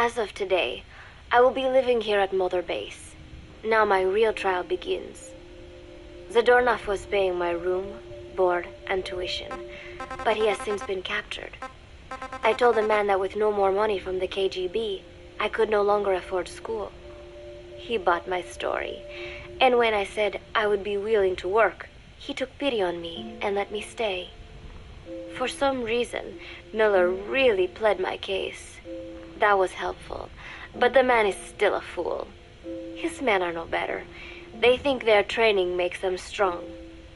As of today, I will be living here at Mother Base. Now my real trial begins. Zadornov was paying my room, board, and tuition, but he has since been captured. I told the man that with no more money from the KGB, I could no longer afford school. He bought my story, and when I said I would be willing to work, he took pity on me and let me stay. For some reason, Miller really pled my case. That was helpful, but the man is still a fool. His men are no better. They think their training makes them strong,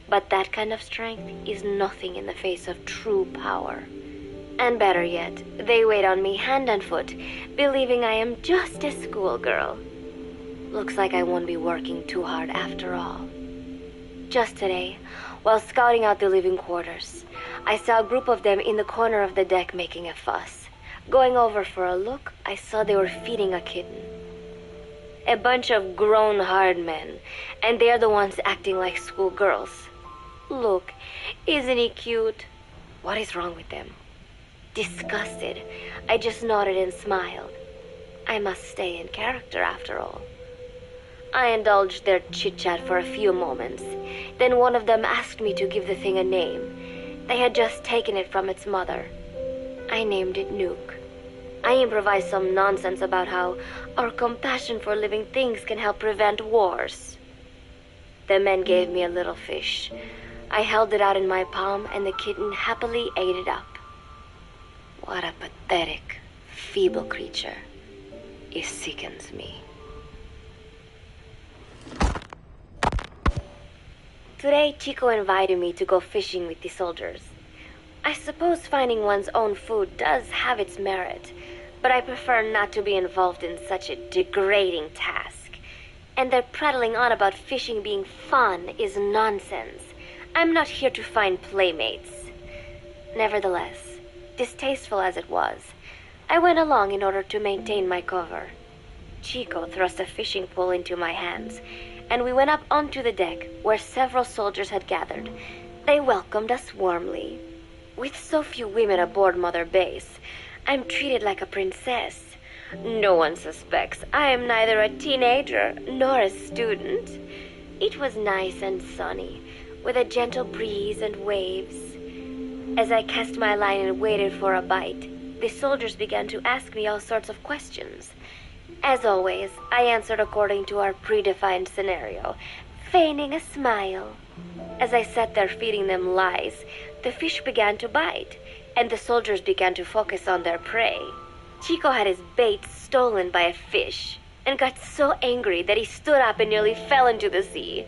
but that kind of strength is nothing in the face of true power. And better yet, they wait on me hand and foot, believing I am just a schoolgirl. Looks like I won't be working too hard after all. Just today, while scouting out the living quarters, I saw a group of them in the corner of the deck making a fuss. Going over for a look, I saw they were feeding a kitten. A bunch of grown hard men, and they're the ones acting like schoolgirls. Look, isn't he cute? What is wrong with them? Disgusted, I just nodded and smiled. I must stay in character after all. I indulged their chit-chat for a few moments. Then one of them asked me to give the thing a name. They had just taken it from its mother. I named it Nuke. I improvised some nonsense about how our compassion for living things can help prevent wars. The men gave me a little fish. I held it out in my palm and the kitten happily ate it up. What a pathetic, feeble creature. It sickens me. Today, Chico invited me to go fishing with the soldiers. I suppose finding one's own food does have its merit, but I prefer not to be involved in such a degrading task. And their prattling on about fishing being fun is nonsense. I'm not here to find playmates. Nevertheless, distasteful as it was, I went along in order to maintain my cover. Chico thrust a fishing pole into my hands, and we went up onto the deck where several soldiers had gathered. They welcomed us warmly. With so few women aboard Mother Base, I'm treated like a princess. No one suspects I am neither a teenager nor a student. It was nice and sunny, with a gentle breeze and waves. As I cast my line and waited for a bite, the soldiers began to ask me all sorts of questions. As always, I answered according to our predefined scenario, feigning a smile. As I sat there feeding them lies, the fish began to bite, and the soldiers began to focus on their prey. Chico had his bait stolen by a fish, and got so angry that he stood up and nearly fell into the sea.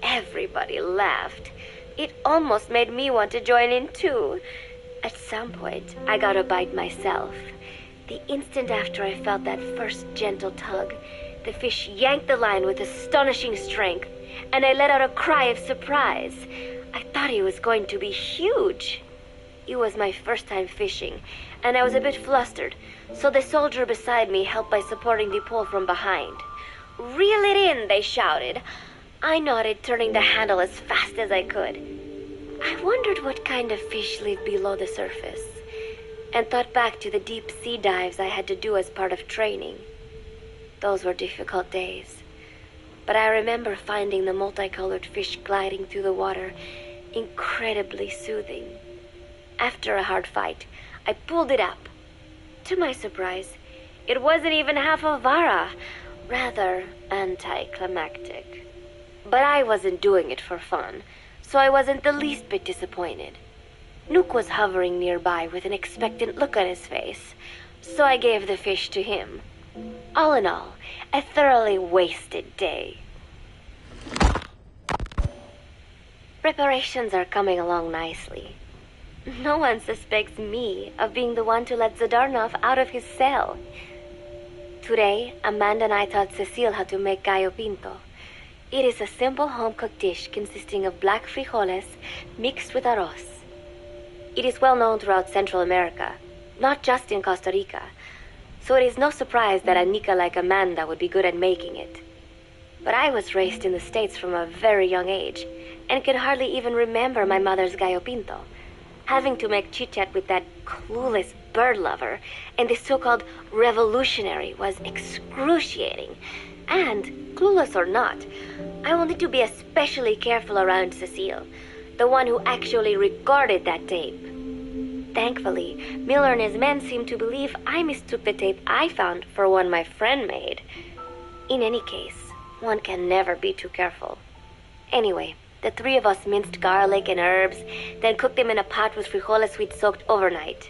Everybody laughed. It almost made me want to join in too. At some point, I got a bite myself. The instant after I felt that first gentle tug, the fish yanked the line with astonishing strength, and I let out a cry of surprise. I thought he was going to be huge. It was my first time fishing, and I was a bit flustered, so the soldier beside me helped by supporting the pole from behind. "Reel it in," they shouted. I nodded, turning the handle as fast as I could. I wondered what kind of fish live below the surface, and thought back to the deep sea dives I had to do as part of training. Those were difficult days, but I remember finding the multicolored fish gliding through the water incredibly soothing. After a hard fight, I pulled it up. To my surprise, it wasn't even half a vara, rather anticlimactic. But I wasn't doing it for fun, so I wasn't the least bit disappointed. Nuke was hovering nearby with an expectant look on his face, so I gave the fish to him. All in all, a thoroughly wasted day. Preparations are coming along nicely. No one suspects me of being the one to let Zadornov out of his cell. Today, Amanda and I taught Cecile how to make gallo pinto. It is a simple home-cooked dish consisting of black frijoles mixed with arroz. It is well known throughout Central America, not just in Costa Rica, so it is no surprise that a Nica like Amanda would be good at making it. But I was raised in the States from a very young age, and can hardly even remember my mother's gallo pinto, having to make chit-chat with that clueless bird lover, and the so-called revolutionary was excruciating. And, clueless or not, I wanted to be especially careful around Cecile, the one who actually recorded that tape. Thankfully, Miller and his men seemed to believe I mistook the tape I found for one my friend made. In any case, one can never be too careful. Anyway, the three of us minced garlic and herbs, then cooked them in a pot with frijoles we'd soaked overnight.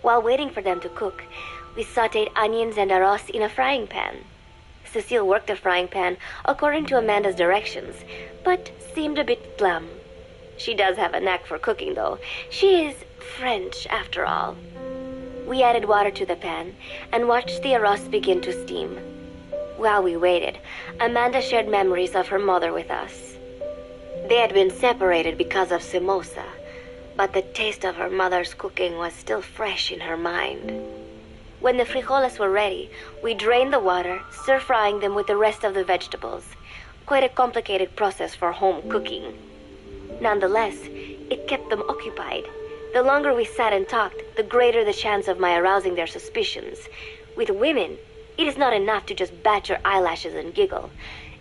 While waiting for them to cook, we sautéed onions and arroz in a frying pan. Cecile worked the frying pan according to Amanda's directions, but seemed a bit glum. She does have a knack for cooking, though. She is French, after all. We added water to the pan and watched the arroz begin to steam. While we waited, Amanda shared memories of her mother with us. They had been separated because of Simosa, but the taste of her mother's cooking was still fresh in her mind. When the frijoles were ready, we drained the water, stir-frying them with the rest of the vegetables. Quite a complicated process for home cooking. Nonetheless, it kept them occupied. The longer we sat and talked, the greater the chance of my arousing their suspicions. With women, it is not enough to just bat your eyelashes and giggle.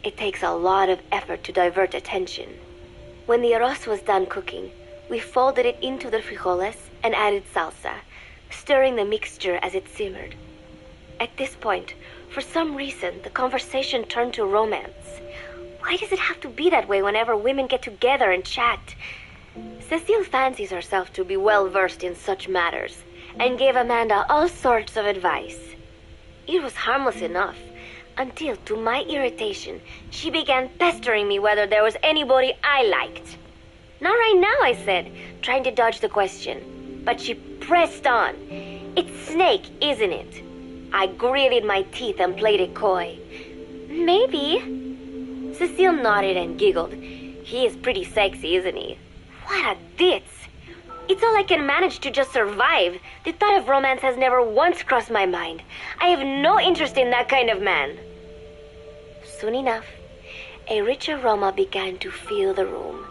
It takes a lot of effort to divert attention. When the arroz was done cooking, we folded it into the frijoles and added salsa, stirring the mixture as it simmered. At this point, for some reason, the conversation turned to romance. Why does it have to be that way whenever women get together and chat? Cecile fancies herself to be well-versed in such matters, and gave Amanda all sorts of advice. It was harmless enough, until, to my irritation, she began pestering me whether there was anybody I liked. Not right now, I said, trying to dodge the question. But she pressed on. It's Snake, isn't it? I gritted my teeth and played it coy. Maybe. Cecile nodded and giggled. He is pretty sexy, isn't he? What a ditz! It's all I can manage to just survive. The thought of romance has never once crossed my mind. I have no interest in that kind of man. Soon enough, a rich aroma began to fill the room.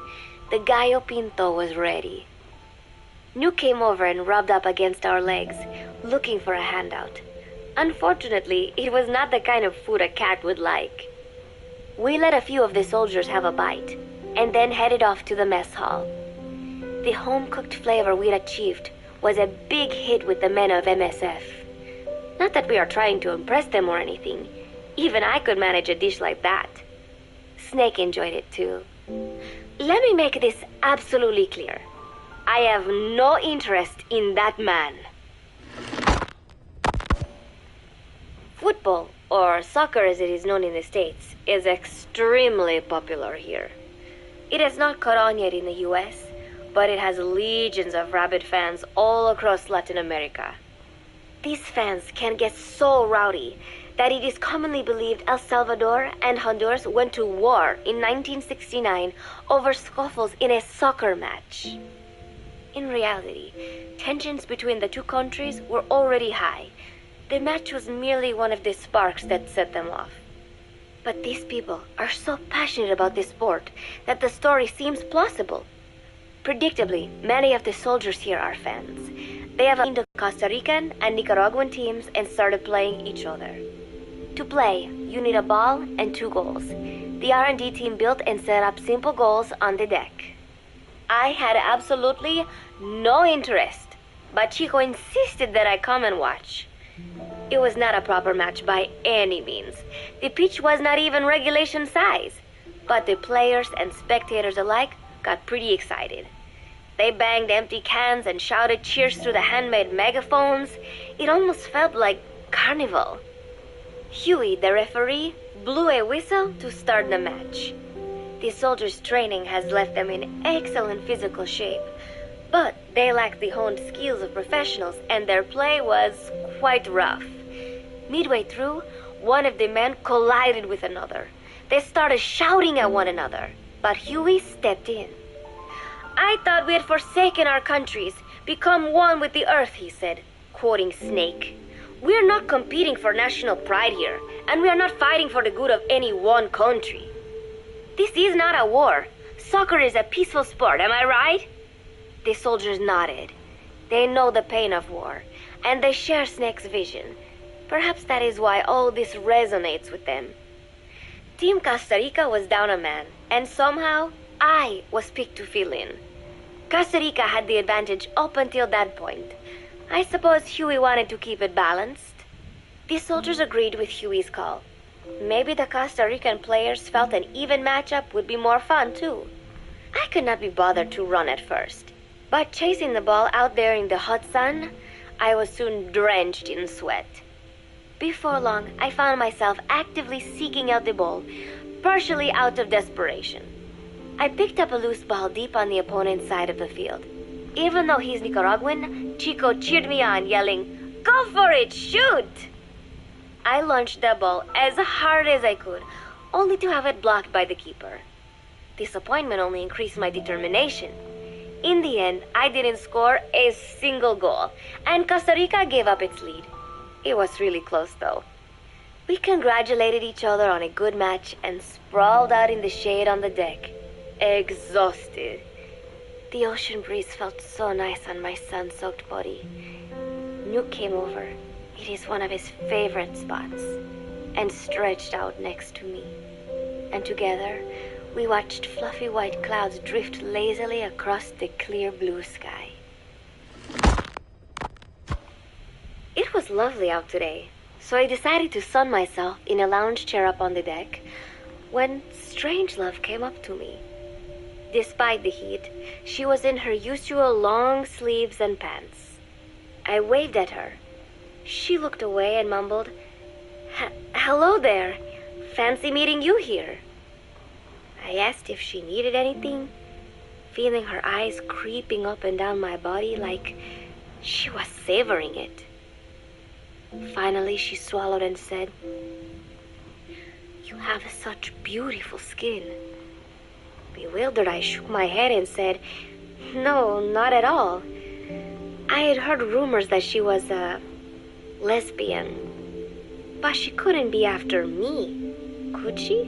The gallo pinto was ready. New came over and rubbed up against our legs, looking for a handout. Unfortunately, it was not the kind of food a cat would like. We let a few of the soldiers have a bite, and then headed off to the mess hall. The home-cooked flavor we'd achieved was a big hit with the men of MSF. Not that we are trying to impress them or anything. Even I could manage a dish like that. Snake enjoyed it too. Let me make this absolutely clear. I have no interest in that man. Football, or soccer as it is known in the States, is extremely popular here. It has not caught on yet in the US, but it has legions of rabid fans all across Latin America. These fans can get so rowdy that it is commonly believed El Salvador and Honduras went to war in 1969 over scuffles in a soccer match. In reality, tensions between the two countries were already high. The match was merely one of the sparks that set them off. But these people are so passionate about this sport that the story seems plausible. Predictably, many of the soldiers here are fans. They have joined the Costa Rican and Nicaraguan teams and started playing each other. To play, you need a ball and 2 goals. The R&D team built and set up simple goals on the deck. I had absolutely no interest, but Chico insisted that I come and watch. It was not a proper match by any means. The pitch was not even regulation size, but the players and spectators alike got pretty excited. They banged empty cans and shouted cheers through the handmade megaphones. It almost felt like carnival. Huey, the referee, blew a whistle to start the match. The soldiers' training has left them in excellent physical shape, but they lacked the honed skills of professionals and their play was quite rough. Midway through, one of the men collided with another. They started shouting at one another, but Huey stepped in. I thought we had forsaken our countries, become one with the earth, he said, quoting Snake. We are not competing for national pride here, and we are not fighting for the good of any one country. This is not a war. Soccer is a peaceful sport, am I right? The soldiers nodded. They know the pain of war. and they share Snake's vision. Perhaps that is why all this resonates with them. Team Costa Rica was down a man, and somehow I was picked to fill in. Costa Rica had the advantage up until that point. I suppose Huey wanted to keep it balanced. The soldiers agreed with Huey's call. Maybe the Costa Rican players felt an even matchup would be more fun too. I could not be bothered to run at first, but chasing the ball out there in the hot sun, I was soon drenched in sweat. Before long, I found myself actively seeking out the ball, partially out of desperation. I picked up a loose ball deep on the opponent's side of the field. Even though he's Nicaraguan, Chico cheered me on, yelling, "Go for it, shoot!" I launched the ball as hard as I could, only to have it blocked by the keeper. Disappointment only increased my determination. In the end, I didn't score a single goal, and Costa Rica gave up its lead. It was really close, though. We congratulated each other on a good match and sprawled out in the shade on the deck, exhausted. The ocean breeze felt so nice on my sun-soaked body. Nuke came over. It is one of his favorite spots, and stretched out next to me. And together, we watched fluffy white clouds drift lazily across the clear blue sky. It was lovely out today, so I decided to sun myself in a lounge chair up on the deck when Strangelove came up to me. Despite the heat, she was in her usual long sleeves and pants. I waved at her. She looked away and mumbled, "Hello there. Fancy meeting you here." I asked if she needed anything, feeling her eyes creeping up and down my body like she was savoring it. Finally, she swallowed and said, "You have such beautiful skin." Bewildered, I shook my head and said, "No, not at all. I had heard rumors that she was a lesbian, but she couldn't be after me, could she?"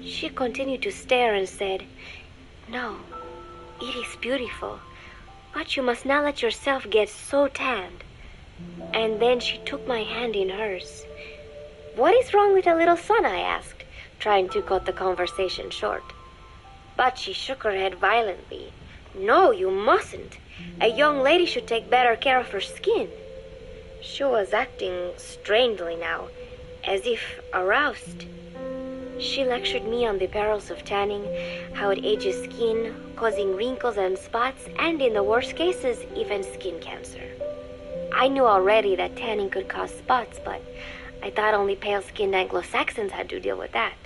She continued to stare and said, "No, it is beautiful, but you must not let yourself get so tanned." And then she took my hand in hers. "What is wrong with a little sun?" I asked, trying to cut the conversation short. But she shook her head violently. "No, you mustn't. A young lady should take better care of her skin." She was acting strangely now, as if aroused. She lectured me on the perils of tanning, how it ages skin, causing wrinkles and spots, and in the worst cases, even skin cancer. I knew already that tanning could cause spots, but I thought only pale-skinned Anglo-Saxons had to deal with that.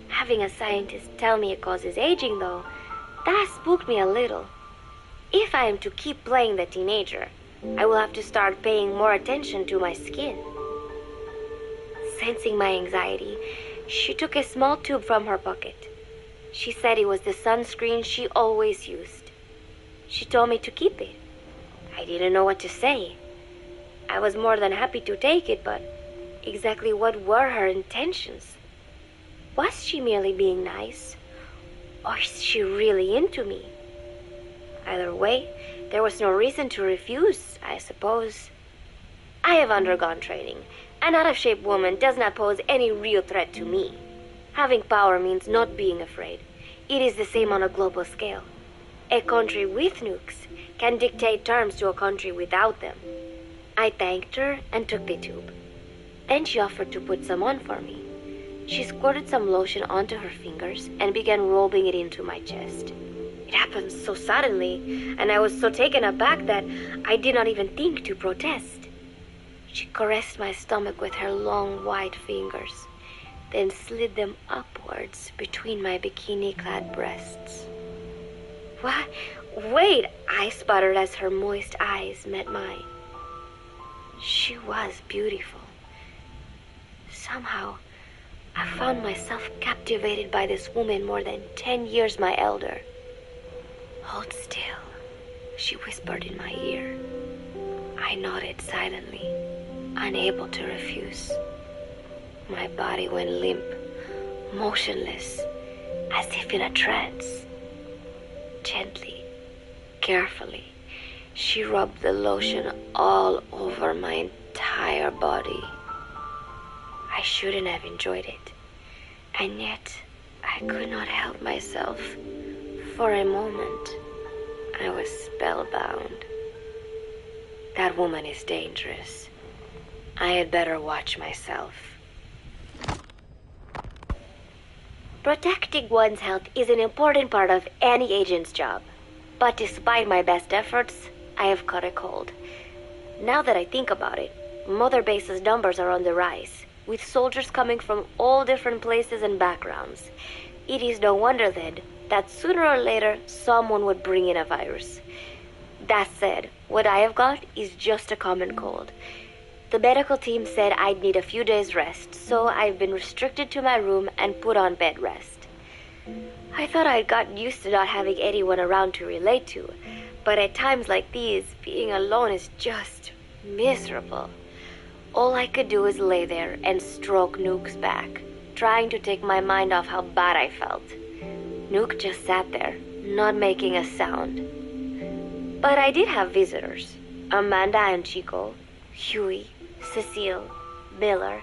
Having a scientist tell me it causes aging, though, that spooked me a little. If I am to keep playing the teenager, I will have to start paying more attention to my skin. Sensing my anxiety, she took a small tube from her pocket. She said it was the sunscreen she always used. She told me to keep it. I didn't know what to say. I was more than happy to take it, but exactly what were her intentions? Was she merely being nice? Or is she really into me? Either way, there was no reason to refuse, I suppose. I have undergone training. An out-of-shape woman does not pose any real threat to me. Having power means not being afraid. It is the same on a global scale. A country with nukes can dictate terms to a country without them. I thanked her and took the tube. Then she offered to put some on for me. She squirted some lotion onto her fingers and began rolling it into my chest. It happened so suddenly, and I was so taken aback that I did not even think to protest. She caressed my stomach with her long white fingers, then slid them upwards between my bikini-clad breasts. "What? Wait," I sputtered as her moist eyes met mine. She was beautiful. Somehow, I found myself captivated by this woman more than 10 years my elder. "Hold still," she whispered in my ear. I nodded silently, unable to refuse. My body went limp, motionless, as if in a trance. Gently, carefully, She rubbed the lotion all over my entire body. I shouldn't have enjoyed it, and yet I could not help myself. For a moment, I was spellbound. That woman is dangerous. I had better watch myself. Protecting one's health is an important part of any agent's job. But despite my best efforts, I have caught a cold. Now that I think about it, Mother Base's numbers are on the rise, with soldiers coming from all different places and backgrounds. It is no wonder then that sooner or later someone would bring in a virus. That said, what I have got is just a common cold. The medical team said I'd need a few days rest, so I've been restricted to my room and put on bed rest. I thought I'd gotten used to not having anyone around to relate to, but at times like these, being alone is just miserable. All I could do is lay there and stroke Nook's back, trying to take my mind off how bad I felt. Nook just sat there, not making a sound. But I did have visitors. Amanda and Chico, Huey, Cecile, Miller,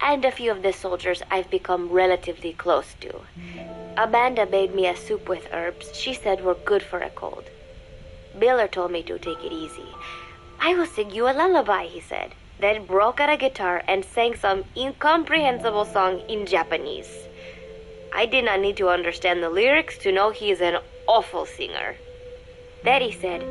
and a few of the soldiers I've become relatively close to. Amanda made me a soup with herbs she said were good for a cold. Miller told me to take it easy. I will sing you a lullaby, he said, then broke out a guitar and sang some incomprehensible song in Japanese. I did not need to understand the lyrics to know he is an awful singer. Then he said,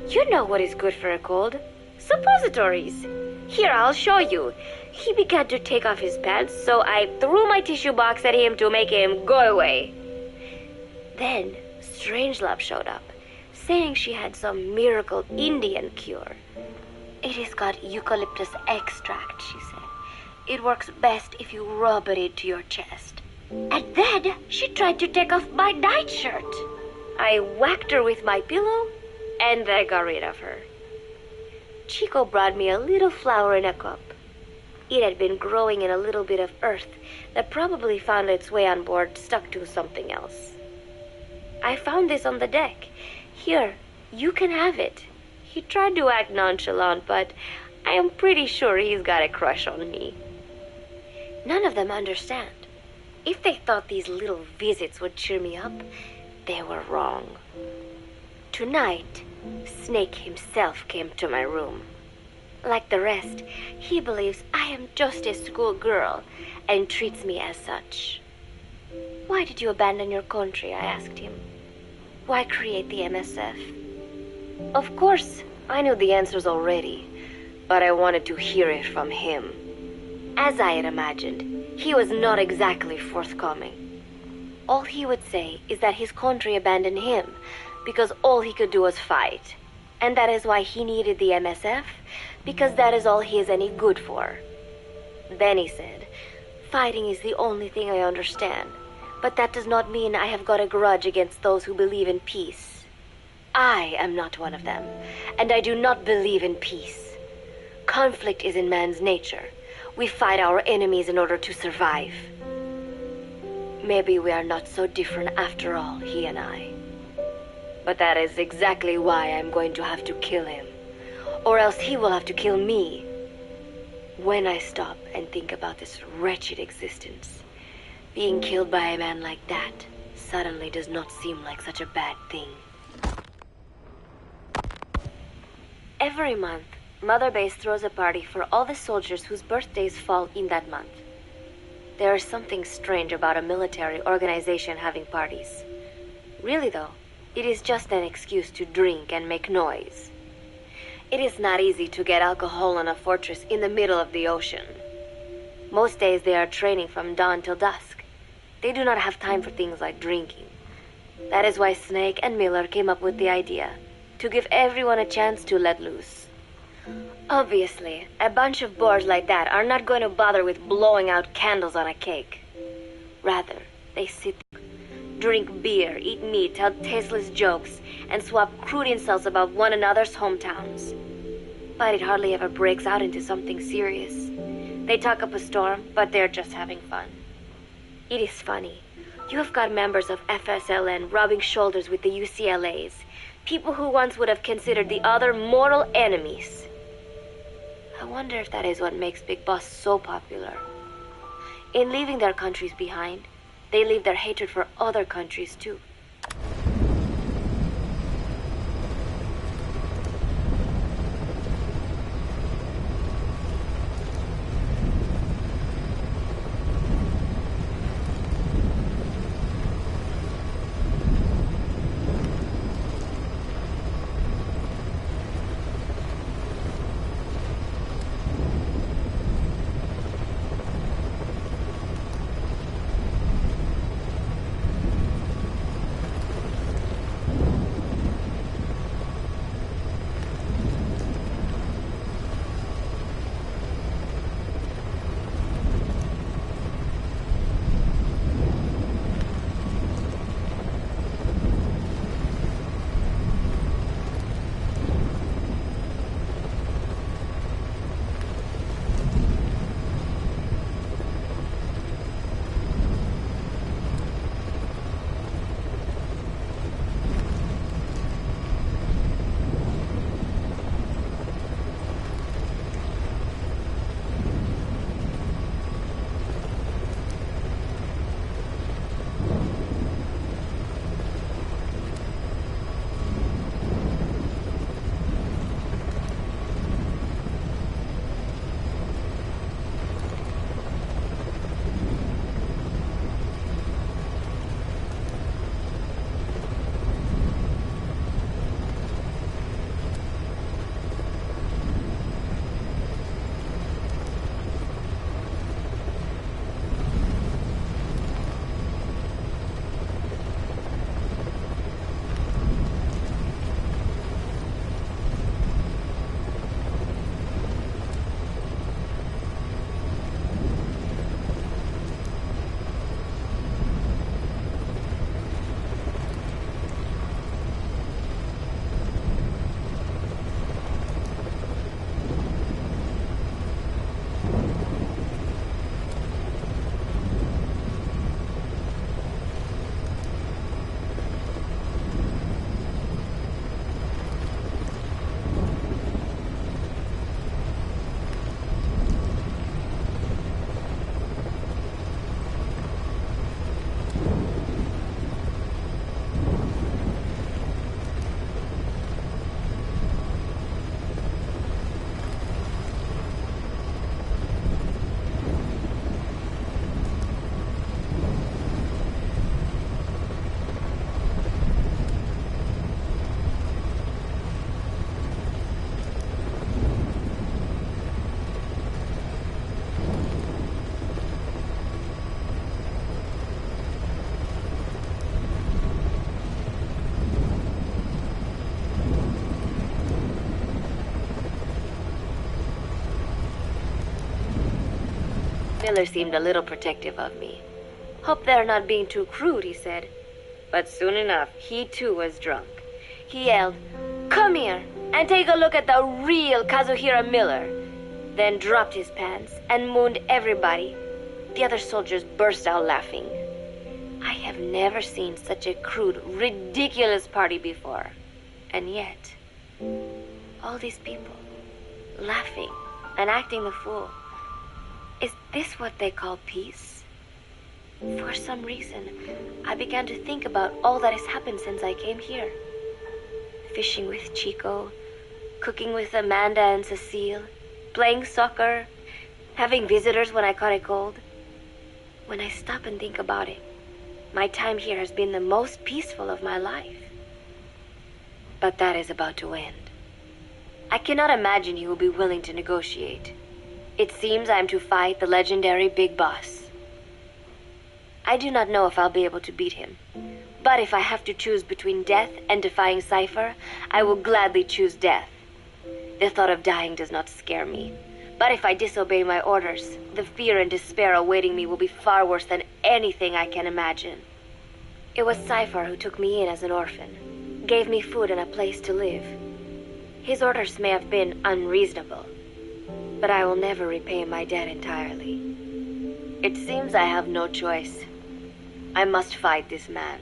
"You know what is good for a cold? Suppositories. Here, I'll show you." He began to take off his pants, so I threw my tissue box at him to make him go away. Then Strangelove showed up, saying she had some miracle Indian cure. "It has got eucalyptus extract," she said. "It works best if you rub it into your chest." And then she tried to take off my nightshirt. I whacked her with my pillow, and I got rid of her. Chico brought me a little flower in a cup. It had been growing in a little bit of earth that probably found its way on board, stuck to something else. "I found this on the deck. Here, you can have it." He tried to act nonchalant, but I am pretty sure he's got a crush on me. None of them understand. If they thought these little visits would cheer me up, they were wrong. Tonight, Snake himself came to my room. Like the rest, he believes I am just a schoolgirl and treats me as such. "Why did you abandon your country?" I asked him. "Why create the MSF?" Of course, I knew the answers already, but I wanted to hear it from him. As I had imagined, he was not exactly forthcoming. All he would say is that his country abandoned him because all he could do was fight, and that is why he needed the MSF, because that is all he is any good for. Then he said, "Fighting is the only thing I understand, but that does not mean I have got a grudge against those who believe in peace. I am not one of them, and I do not believe in peace. Conflict is in man's nature. We fight our enemies in order to survive." Maybe we are not so different after all, he and I. But that is exactly why I'm going to have to kill him, or else he will have to kill me. When I stop and think about this wretched existence, being killed by a man like that suddenly does not seem like such a bad thing. Every month, Mother Base throws a party for all the soldiers whose birthdays fall in that month. There is something strange about a military organization having parties. Really though, it is just an excuse to drink and make noise. It is not easy to get alcohol in a fortress in the middle of the ocean. Most days they are training from dawn till dusk. They do not have time for things like drinking. That is why Snake and Miller came up with the idea, to give everyone a chance to let loose. Obviously, a bunch of boors like that are not going to bother with blowing out candles on a cake. Rather, they sit, drink beer, eat meat, tell tasteless jokes, and swap crude insults about one another's hometowns. But it hardly ever breaks out into something serious. They talk up a storm, but they're just having fun. It is funny. You have got members of FSLN rubbing shoulders with the UCLAs, People who once would have considered the other mortal enemies. I wonder if that is what makes Big Boss so popular. In leaving their countries behind, they leave their hatred for other countries too. Miller seemed a little protective of me. Hope they're not being too crude, he said. But soon enough, he too was drunk. He yelled, "Come here and take a look at the real Kazuhira Miller," then dropped his pants and mooned everybody. The other soldiers burst out laughing. I have never seen such a crude, ridiculous party before. And yet, all these people, laughing and acting the fool. Is this what they call peace? For some reason, I began to think about all that has happened since I came here. Fishing with Chico, cooking with Amanda and Cecile, playing soccer, having visitors when I caught a cold. When I stop and think about it, my time here has been the most peaceful of my life. But that is about to end. I cannot imagine he will be willing to negotiate. It seems I am to fight the legendary Big Boss. I do not know if I'll be able to beat him. But if I have to choose between death and defying Cypher, I will gladly choose death. The thought of dying does not scare me. But if I disobey my orders, the fear and despair awaiting me will be far worse than anything I can imagine. It was Cypher who took me in as an orphan, gave me food and a place to live. His orders may have been unreasonable, but I will never repay my debt entirely. It seems I have no choice. I must fight this man.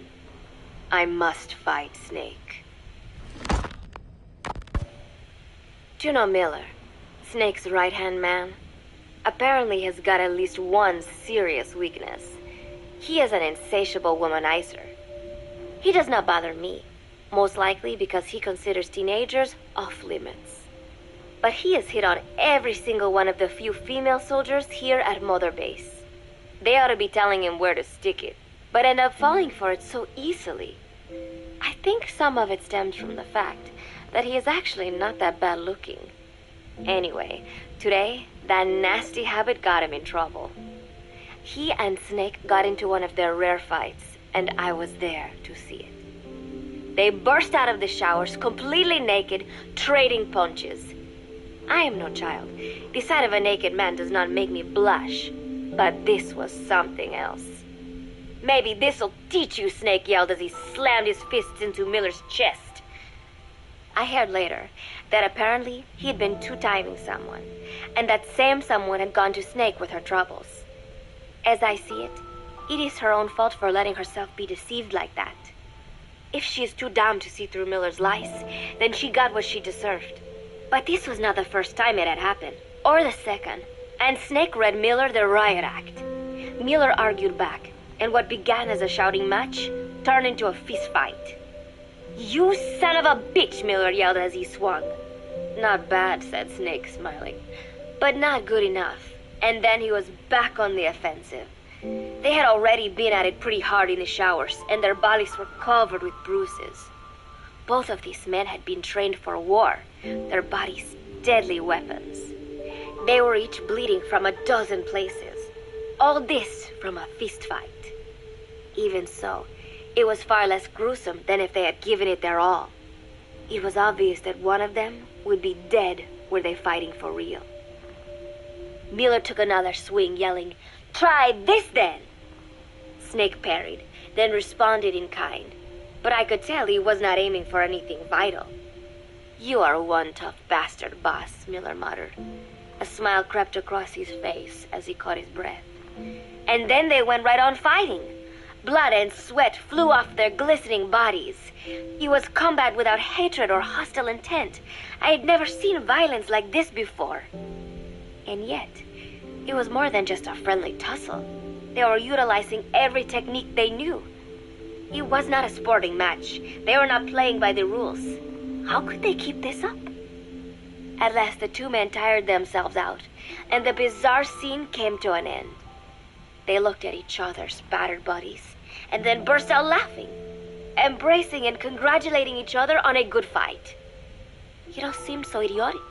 I must fight Snake. Do you know Miller, Snake's right-hand man? Apparently has got at least one serious weakness. He is an insatiable womanizer. He does not bother me, most likely because he considers teenagers off limits. But he has hit on every single one of the few female soldiers here at Mother Base. They ought to be telling him where to stick it, but end up falling for it so easily. I think some of it stems from the fact that he is actually not that bad looking. Anyway, today, that nasty habit got him in trouble. He and Snake got into one of their rare fights, and I was there to see it. They burst out of the showers, completely naked, trading punches. I am no child. The sight of a naked man does not make me blush, but this was something else. "Maybe this'll teach you," Snake yelled as he slammed his fists into Miller's chest. I heard later that apparently he'd been two-timing someone, and that same someone had gone to Snake with her troubles. As I see it, it is her own fault for letting herself be deceived like that. If she is too dumb to see through Miller's lies, then she got what she deserved. But this was not the first time it had happened, or the second, and Snake read Miller the riot act. Miller argued back, and what began as a shouting match turned into a fist fight. "You son of a bitch," Miller yelled as he swung. "Not bad," said Snake, smiling, "but not good enough." And then he was back on the offensive. They had already been at it pretty hard in the showers, and their bodies were covered with bruises. Both of these men had been trained for war, their bodies deadly weapons. They were each bleeding from a dozen places. All this from a fist fight. Even so, it was far less gruesome than if they had given it their all. It was obvious that one of them would be dead were they fighting for real. Miller took another swing, yelling, "Try this then!" Snake parried, then responded in kind, but I could tell he was not aiming for anything vital. "You are one tough bastard, boss," Miller muttered. A smile crept across his face as he caught his breath. And then they went right on fighting. Blood and sweat flew off their glistening bodies. It was combat without hatred or hostile intent. I had never seen violence like this before. And yet, it was more than just a friendly tussle. They were utilizing every technique they knew. It was not a sporting match. They were not playing by the rules. How could they keep this up? At last the two men tired themselves out, and the bizarre scene came to an end. They looked at each other's battered bodies, and then burst out laughing, embracing and congratulating each other on a good fight. It all seemed so idiotic.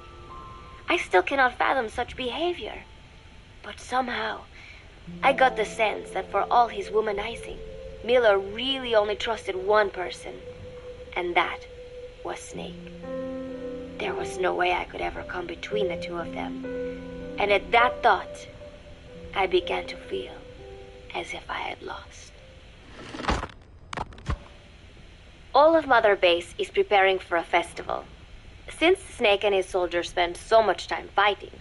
I still cannot fathom such behavior. But somehow, I got the sense that for all his womanizing, Miller really only trusted one person, and that was Snake. There was no way I could ever come between the two of them, and at that thought, I began to feel as if I had lost. All of Mother Base is preparing for a festival. Since Snake and his soldiers spend so much time fighting,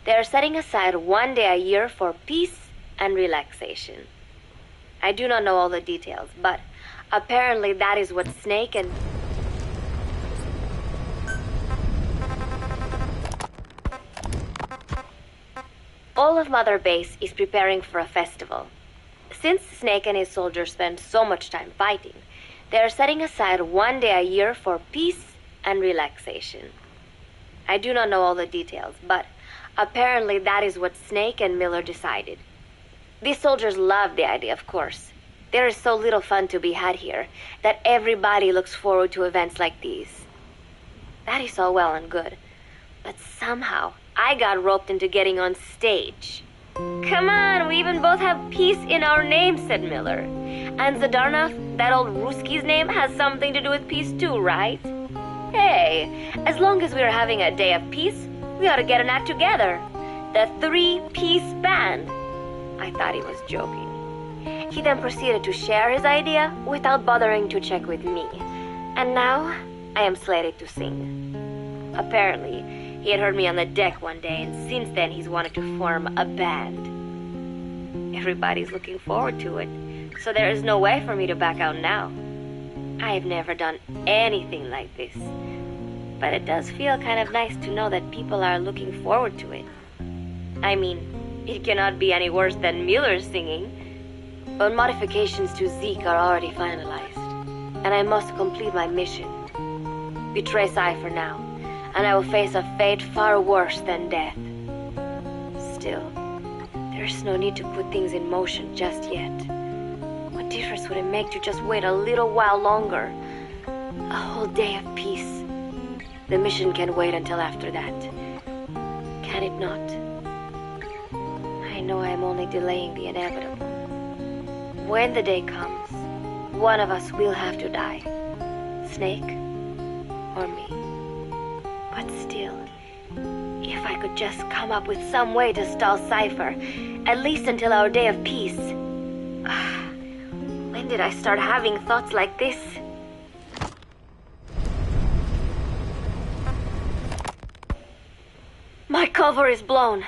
they are setting aside one day a year for peace and relaxation. I do not know all the details, but apparently that is what Snake and... All of Mother Base is preparing for a festival. Since Snake and his soldiers spend so much time fighting, they are setting aside one day a year for peace and relaxation. I do not know all the details, but apparently that is what Snake and Miller decided. These soldiers love the idea, of course. There is so little fun to be had here that everybody looks forward to events like these. That is all well and good, but somehow I got roped into getting on stage. "Come on, we even both have peace in our names," said Miller. "And Zadarnov, that old Ruski's name, has something to do with peace too, right? Hey, as long as we're having a day of peace, we ought to get an act together. The Three-Piece Band." I thought he was joking. He then proceeded to share his idea without bothering to check with me. And now, I am slated to sing. Apparently, he had heard me on the deck one day, and since then he's wanted to form a band. Everybody's looking forward to it, so there is no way for me to back out now. I have never done anything like this. but it does feel kind of nice to know that people are looking forward to it. I mean, it cannot be any worse than Miller's singing, but modifications to Zeke are already finalized, and I must complete my mission. Betray Cypher now, and I will face a fate far worse than death. Still, there's no need to put things in motion just yet. What difference would it make to just wait a little while longer? A whole day of peace. The mission can wait until after that. Can it not? I know I am only delaying the inevitable. When the day comes, one of us will have to die. Snake or me. But still, if I could just come up with some way to stall Cypher, at least until our day of peace. When did I start having thoughts like this? My cover is blown.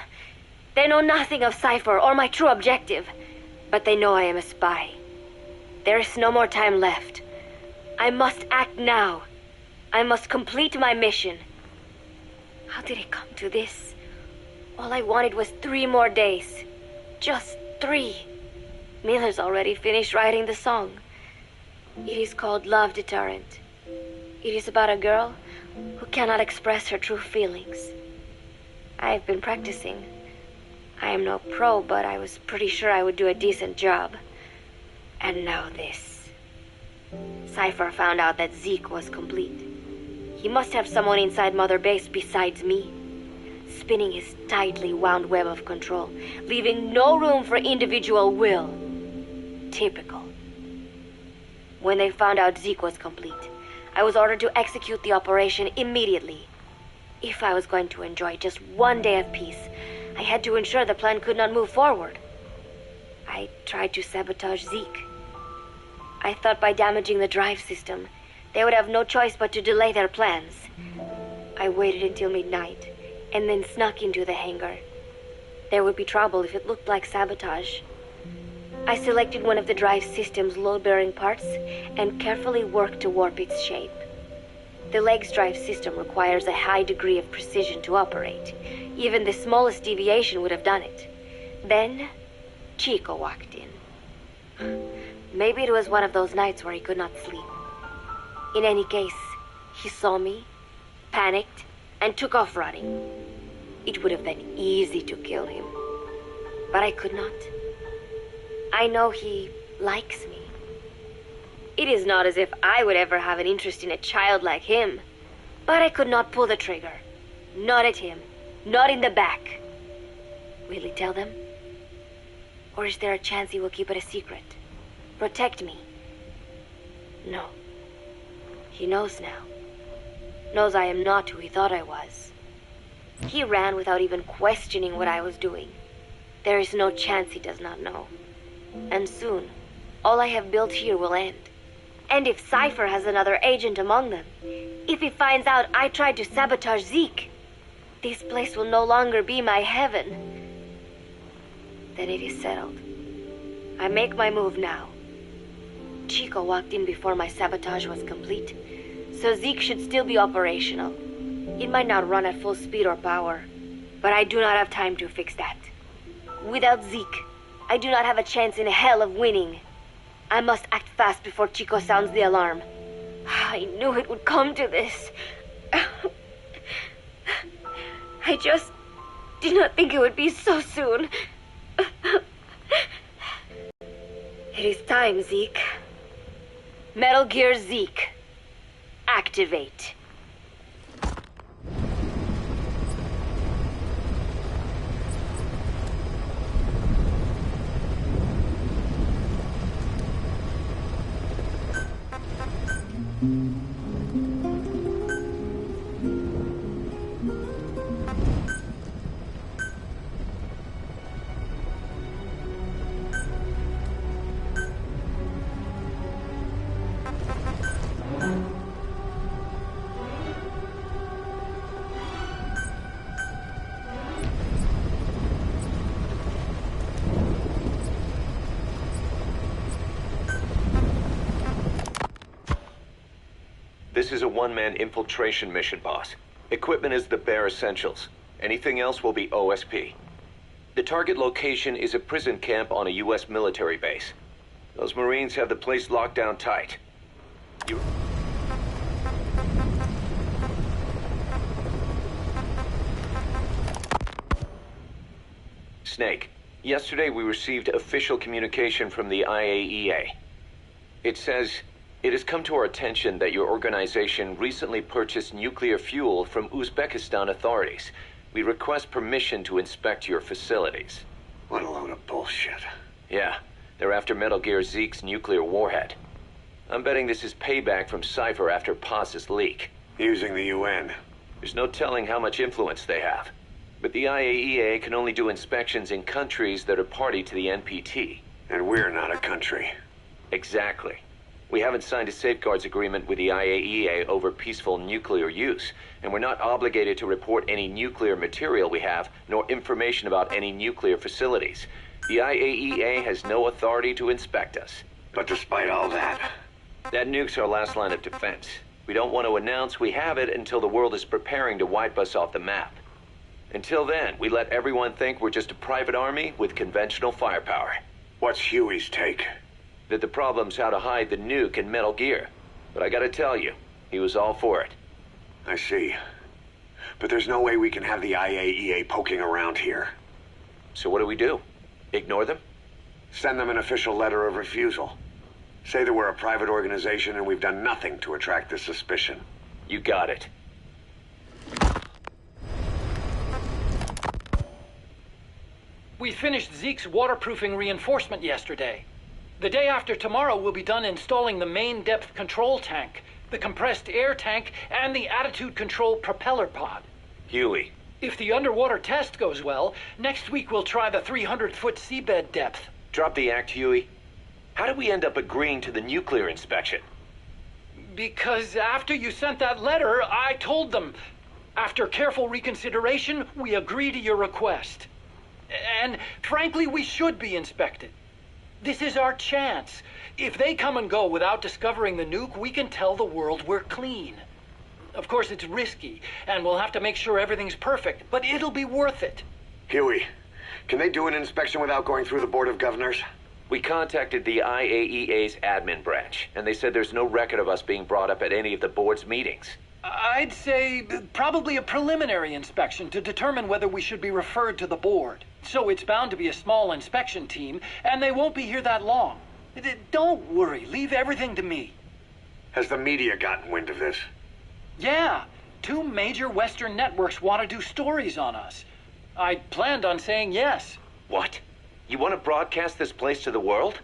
They know nothing of Cypher or my true objective, but they know I am a spy. There is no more time left. I must act now. I must complete my mission. How did it come to this? All I wanted was 3 more days. Just 3. Miller's already finished writing the song. It is called Love Deterrent. It is about a girl who cannot express her true feelings. I've been practicing. I am no pro, but I was pretty sure I would do a decent job. And now this. Cypher found out that Zeke was complete. He must have someone inside Mother Base besides me, spinning his tightly wound web of control, leaving no room for individual will. Typical. When they found out Zeke was complete, I was ordered to execute the operation immediately. If I was going to enjoy just 1 day of peace, I had to ensure the plan could not move forward. I tried to sabotage Zeke. I thought by damaging the drive system, they would have no choice but to delay their plans. I waited until midnight, and then snuck into the hangar. There would be trouble if it looked like sabotage. I selected one of the drive system's load-bearing parts and carefully worked to warp its shape. The leg's drive system requires a high degree of precision to operate. Even the smallest deviation would have done it. Then, Chico walked in. Maybe it was one of those nights where he could not sleep. In any case, he saw me, panicked, and took off running. It would have been easy to kill him, but I could not. I know he likes me. It is not as if I would ever have an interest in a child like him, but I could not pull the trigger. Not at him, not in the back. Will he tell them? Or is there a chance he will keep it a secret? Protect me? No. He knows now. Knows I am not who he thought I was. He ran without even questioning what I was doing. There is no chance he does not know. And soon, all I have built here will end. And if Cypher has another agent among them, if he finds out I tried to sabotage Zeke, this place will no longer be my heaven. Then it is settled. I make my move now. Chico walked in before my sabotage was complete, so Zeke should still be operational. It might not run at full speed or power, but I do not have time to fix that. Without Zeke, I do not have a chance in hell of winning. I must act fast before Chico sounds the alarm. I knew it would come to this. I just did not think it would be so soon. It is time, Zeke. Metal Gear Zeke. Activate. This is a one-man infiltration mission, boss. Equipment is the bare essentials. Anything else will be OSP. The target location is a prison camp on a U.S. military base. Those Marines have the place locked down tight. You... Snake, yesterday we received official communication from the IAEA. It says, it has come to our attention that your organization recently purchased nuclear fuel from Uzbekistan authorities. We request permission to inspect your facilities. What a load of bullshit. Yeah, they're after Metal Gear Zeke's nuclear warhead. I'm betting this is payback from Cypher after Paz's leak. Using the UN. There's no telling how much influence they have. But the IAEA can only do inspections in countries that are party to the NPT. And we're not a country. Exactly. We haven't signed a safeguards agreement with the IAEA over peaceful nuclear use, and we're not obligated to report any nuclear material we have, nor information about any nuclear facilities. The IAEA has no authority to inspect us. But despite all that... That nuke's our last line of defense. We don't want to announce we have it until the world is preparing to wipe us off the map. Until then, we let everyone think we're just a private army with conventional firepower. What's Huey's take? That the problem's how to hide the nuke in Metal Gear. But I gotta tell you, he was all for it. I see. But there's no way we can have the IAEA poking around here. So what do? Ignore them? Send them an official letter of refusal. Say that we're a private organization and we've done nothing to attract this suspicion. You got it. We finished Zeke's waterproofing reinforcement yesterday. The day after tomorrow, we'll be done installing the main depth control tank, the compressed air tank, and the attitude control propeller pod. Huey. If the underwater test goes well, next week we'll try the 300-foot seabed depth. Drop the act, Huey. How did we end up agreeing to the nuclear inspection? Because after you sent that letter, I told them. After careful reconsideration, we agree to your request. And frankly, we should be inspected. This is our chance. If they come and go without discovering the nuke, we can tell the world we're clean. Of course, it's risky, and we'll have to make sure everything's perfect, but it'll be worth it. Huey, can they do an inspection without going through the Board of Governors? We contacted the IAEA's admin branch, and they said there's no record of us being brought up at any of the board's meetings. I'd say probably a preliminary inspection to determine whether we should be referred to the board. So it's bound to be a small inspection team, and they won't be here that long. Don't worry, leave everything to me. Has the media gotten wind of this? Yeah, 2 major Western networks want to do stories on us. I planned on saying yes. What? You want to broadcast this place to the world?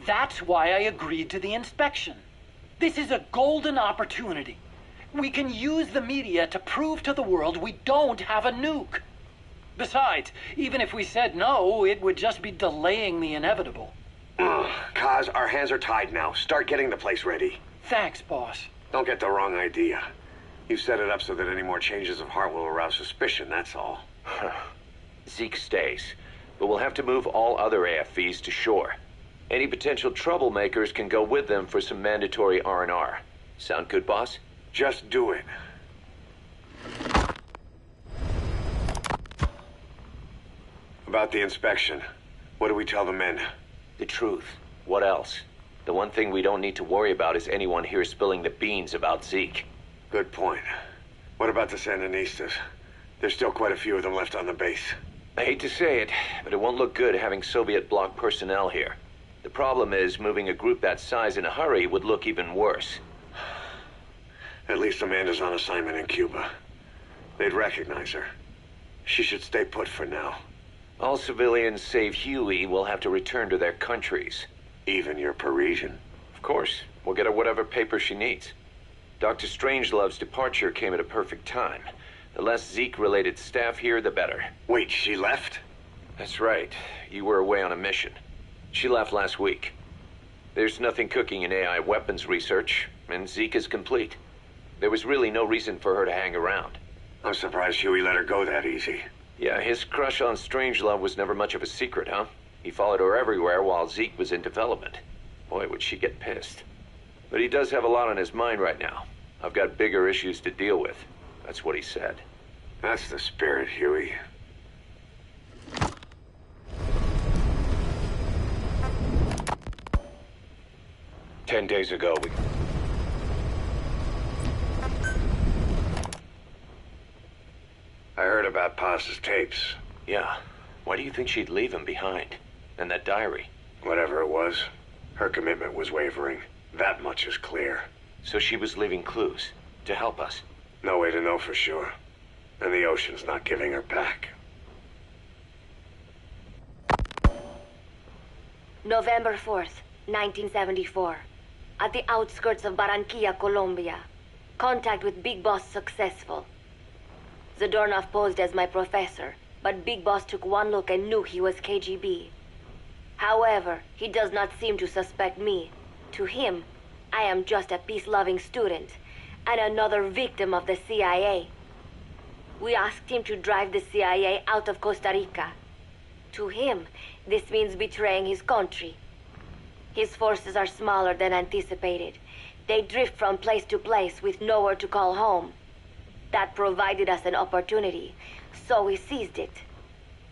That's why I agreed to the inspection. This is a golden opportunity. We can use the media to prove to the world we don't have a nuke. Besides, even if we said no, it would just be delaying the inevitable. Kaz, our hands are tied now. Start getting the place ready. Thanks, boss. Don't get the wrong idea. You've set it up so that any more changes of heart will arouse suspicion, that's all. Zeke stays, but we'll have to move all other AFVs to shore. Any potential troublemakers can go with them for some mandatory R&R. Sound good, boss? Just do it. About the inspection, what do we tell the men? The truth. What else? The one thing we don't need to worry about is anyone here spilling the beans about Zeke. Good point. What about the Sandinistas? There's still quite a few of them left on the base. I hate to say it, but it won't look good having Soviet bloc personnel here. The problem is, moving a group that size in a hurry would look even worse. At least Amanda's on assignment in Cuba. They'd recognize her. She should stay put for now. All civilians save Huey will have to return to their countries. Even your Parisian? Of course. We'll get her whatever paper she needs. Dr. Strangelove's departure came at a perfect time. The less Zeke-related staff here, the better. Wait, she left? That's right. You were away on a mission. She left last week. There's nothing cooking in AI weapons research, and Zeke is complete. There was really no reason for her to hang around. I'm surprised Huey let her go that easy. Yeah, his crush on Strangelove was never much of a secret, huh? He followed her everywhere while Zeke was in development. Boy, would she get pissed. But he does have a lot on his mind right now. I've got bigger issues to deal with. That's what he said. That's the spirit, Huey. Ten days ago, I heard about Paz's tapes. Yeah. Why do you think she'd leave him behind? And that diary? Whatever it was, her commitment was wavering. That much is clear. So she was leaving clues to help us. No way to know for sure. And the ocean's not giving her back. November 4th, 1974. At the outskirts of Barranquilla, Colombia. Contact with Big Boss successful. Zadornov posed as my professor, but Big Boss took one look and knew he was KGB. However, he does not seem to suspect me. To him, I am just a peace-loving student, and another victim of the CIA. We asked him to drive the CIA out of Costa Rica. To him, this means betraying his country. His forces are smaller than anticipated. They drift from place to place with nowhere to call home. That provided us an opportunity, so we seized it.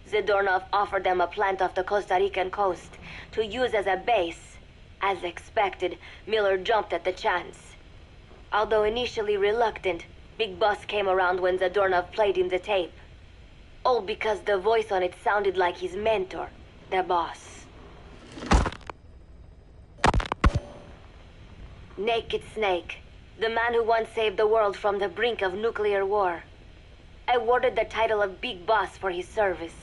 Zadornov offered them a plant off the Costa Rican coast to use as a base. As expected, Miller jumped at the chance. Although initially reluctant, Big Boss came around when Zadornov played him the tape. All because the voice on it sounded like his mentor, the boss. Naked Snake, the man who once saved the world from the brink of nuclear war. Awarded the title of Big Boss for his service.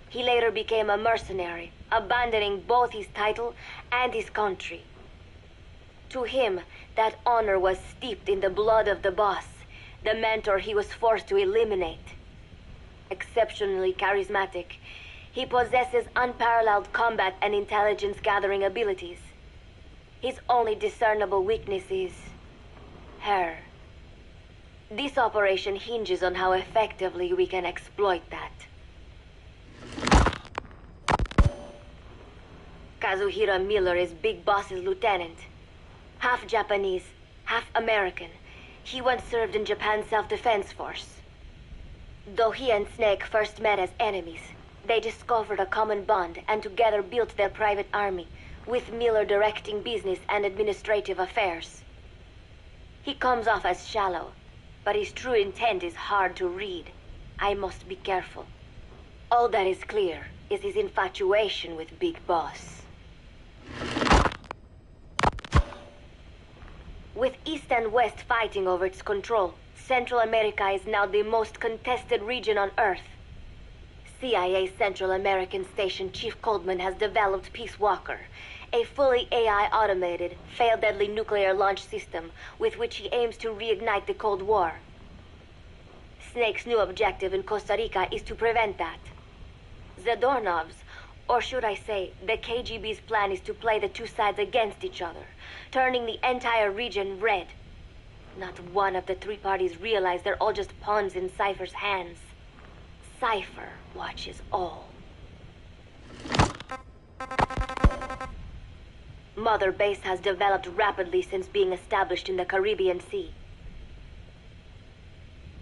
He later became a mercenary, abandoning both his title and his country. To him, that honor was steeped in the blood of the boss, the mentor he was forced to eliminate. Exceptionally charismatic, he possesses unparalleled combat and intelligence-gathering abilities. His only discernible weakness is her. This operation hinges on how effectively we can exploit that. Kazuhira Miller is Big Boss's lieutenant. Half Japanese, half American. He once served in Japan's self-defense force. Though he and Snake first met as enemies, they discovered a common bond and together built their private army, with Miller directing business and administrative affairs. He comes off as shallow, but his true intent is hard to read. I must be careful. All that is clear is his infatuation with Big Boss. With East and West fighting over its control, Central America is now the most contested region on Earth. CIA Central American Station Chief Coldman has developed Peace Walker, a fully AI-automated, fail-deadly nuclear launch system with which he aims to reignite the Cold War. Snake's new objective in Costa Rica is to prevent that. Zadornov's, or should I say, the KGB's plan is to play the two sides against each other, turning the entire region red. Not one of the three parties realize they're all just pawns in Cypher's hands. Cypher watches all. Mother Base has developed rapidly since being established in the Caribbean Sea.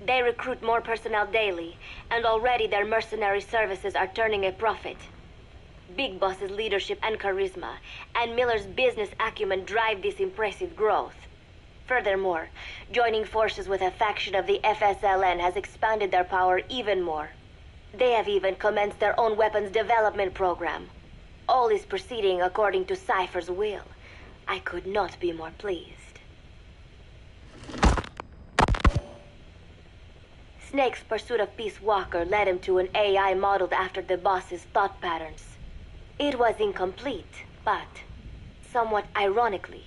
They recruit more personnel daily, and already their mercenary services are turning a profit. Big Boss's leadership and charisma, and Miller's business acumen drive this impressive growth. Furthermore, joining forces with a faction of the FSLN has expanded their power even more. They have even commenced their own weapons development program. All is proceeding according to Cypher's will. I could not be more pleased. Snake's pursuit of Peace Walker led him to an AI modeled after the boss's thought patterns. It was incomplete, but, somewhat ironically,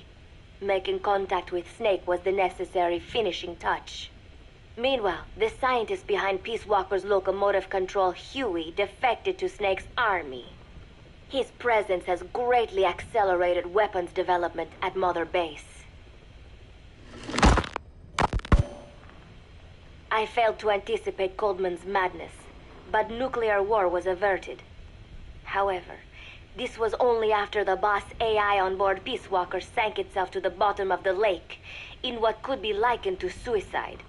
making contact with Snake was the necessary finishing touch. Meanwhile, the scientist behind Peace Walker's locomotive control, Huey, defected to Snake's army. His presence has greatly accelerated weapons development at Mother Base. I failed to anticipate Coldman's madness, but nuclear war was averted. However, This was only after the boss AI on board Peace Walker sank itself to the bottom of the lake, in what could be likened to suicide.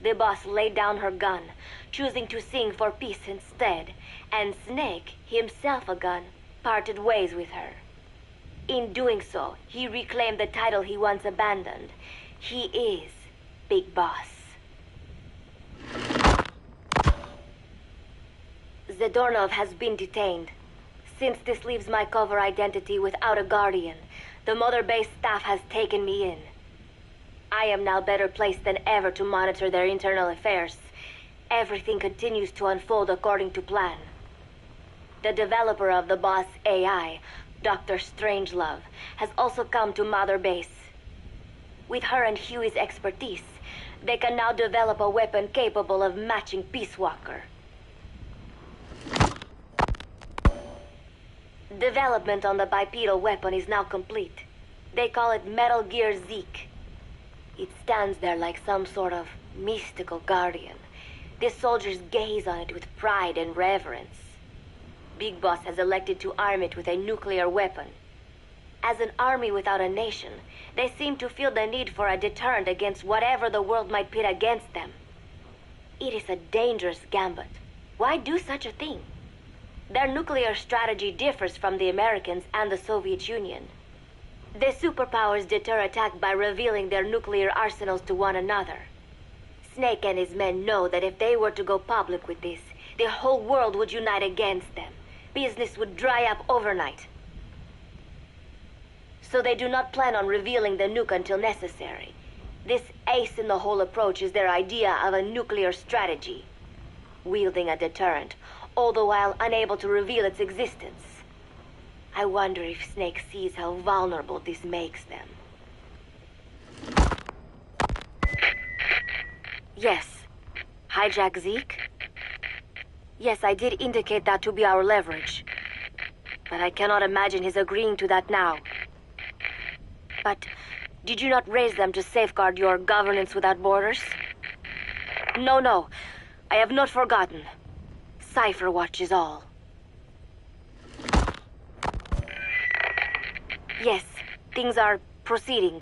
The boss laid down her gun, choosing to sing for peace instead, and Snake, himself a gun, parted ways with her. In doing so, he reclaimed the title he once abandoned. He is Big Boss. Zadornov has been detained. Since this leaves my cover identity without a guardian, the Mother Base staff has taken me in. I am now better placed than ever to monitor their internal affairs. Everything continues to unfold according to plan. The developer of the boss AI, Dr. Strangelove, has also come to Mother Base. With her and Huey's expertise, they can now develop a weapon capable of matching Peace Walker. Development on the bipedal weapon is now complete. They call it Metal Gear Zeke. It stands there like some sort of mystical guardian. The soldiers gaze on it with pride and reverence. Big Boss has elected to arm it with a nuclear weapon. As an army without a nation, they seem to feel the need for a deterrent against whatever the world might pit against them. It is a dangerous gambit. Why do such a thing? Their nuclear strategy differs from the Americans and the Soviet Union. The superpowers deter attack by revealing their nuclear arsenals to one another. Snake and his men know that if they were to go public with this, the whole world would unite against them. Business would dry up overnight. So they do not plan on revealing the nuke until necessary. This ace-in-the-hole approach is their idea of a nuclear strategy. Wielding a deterrent, all the while unable to reveal its existence. I wonder if Snake sees how vulnerable this makes them. Yes. Hijack Zeke? Yes, I did indicate that to be our leverage. But I cannot imagine his agreeing to that now. But did you not raise them to safeguard your governance without borders? No. I have not forgotten. Cypher watches all. Yes, things are proceeding,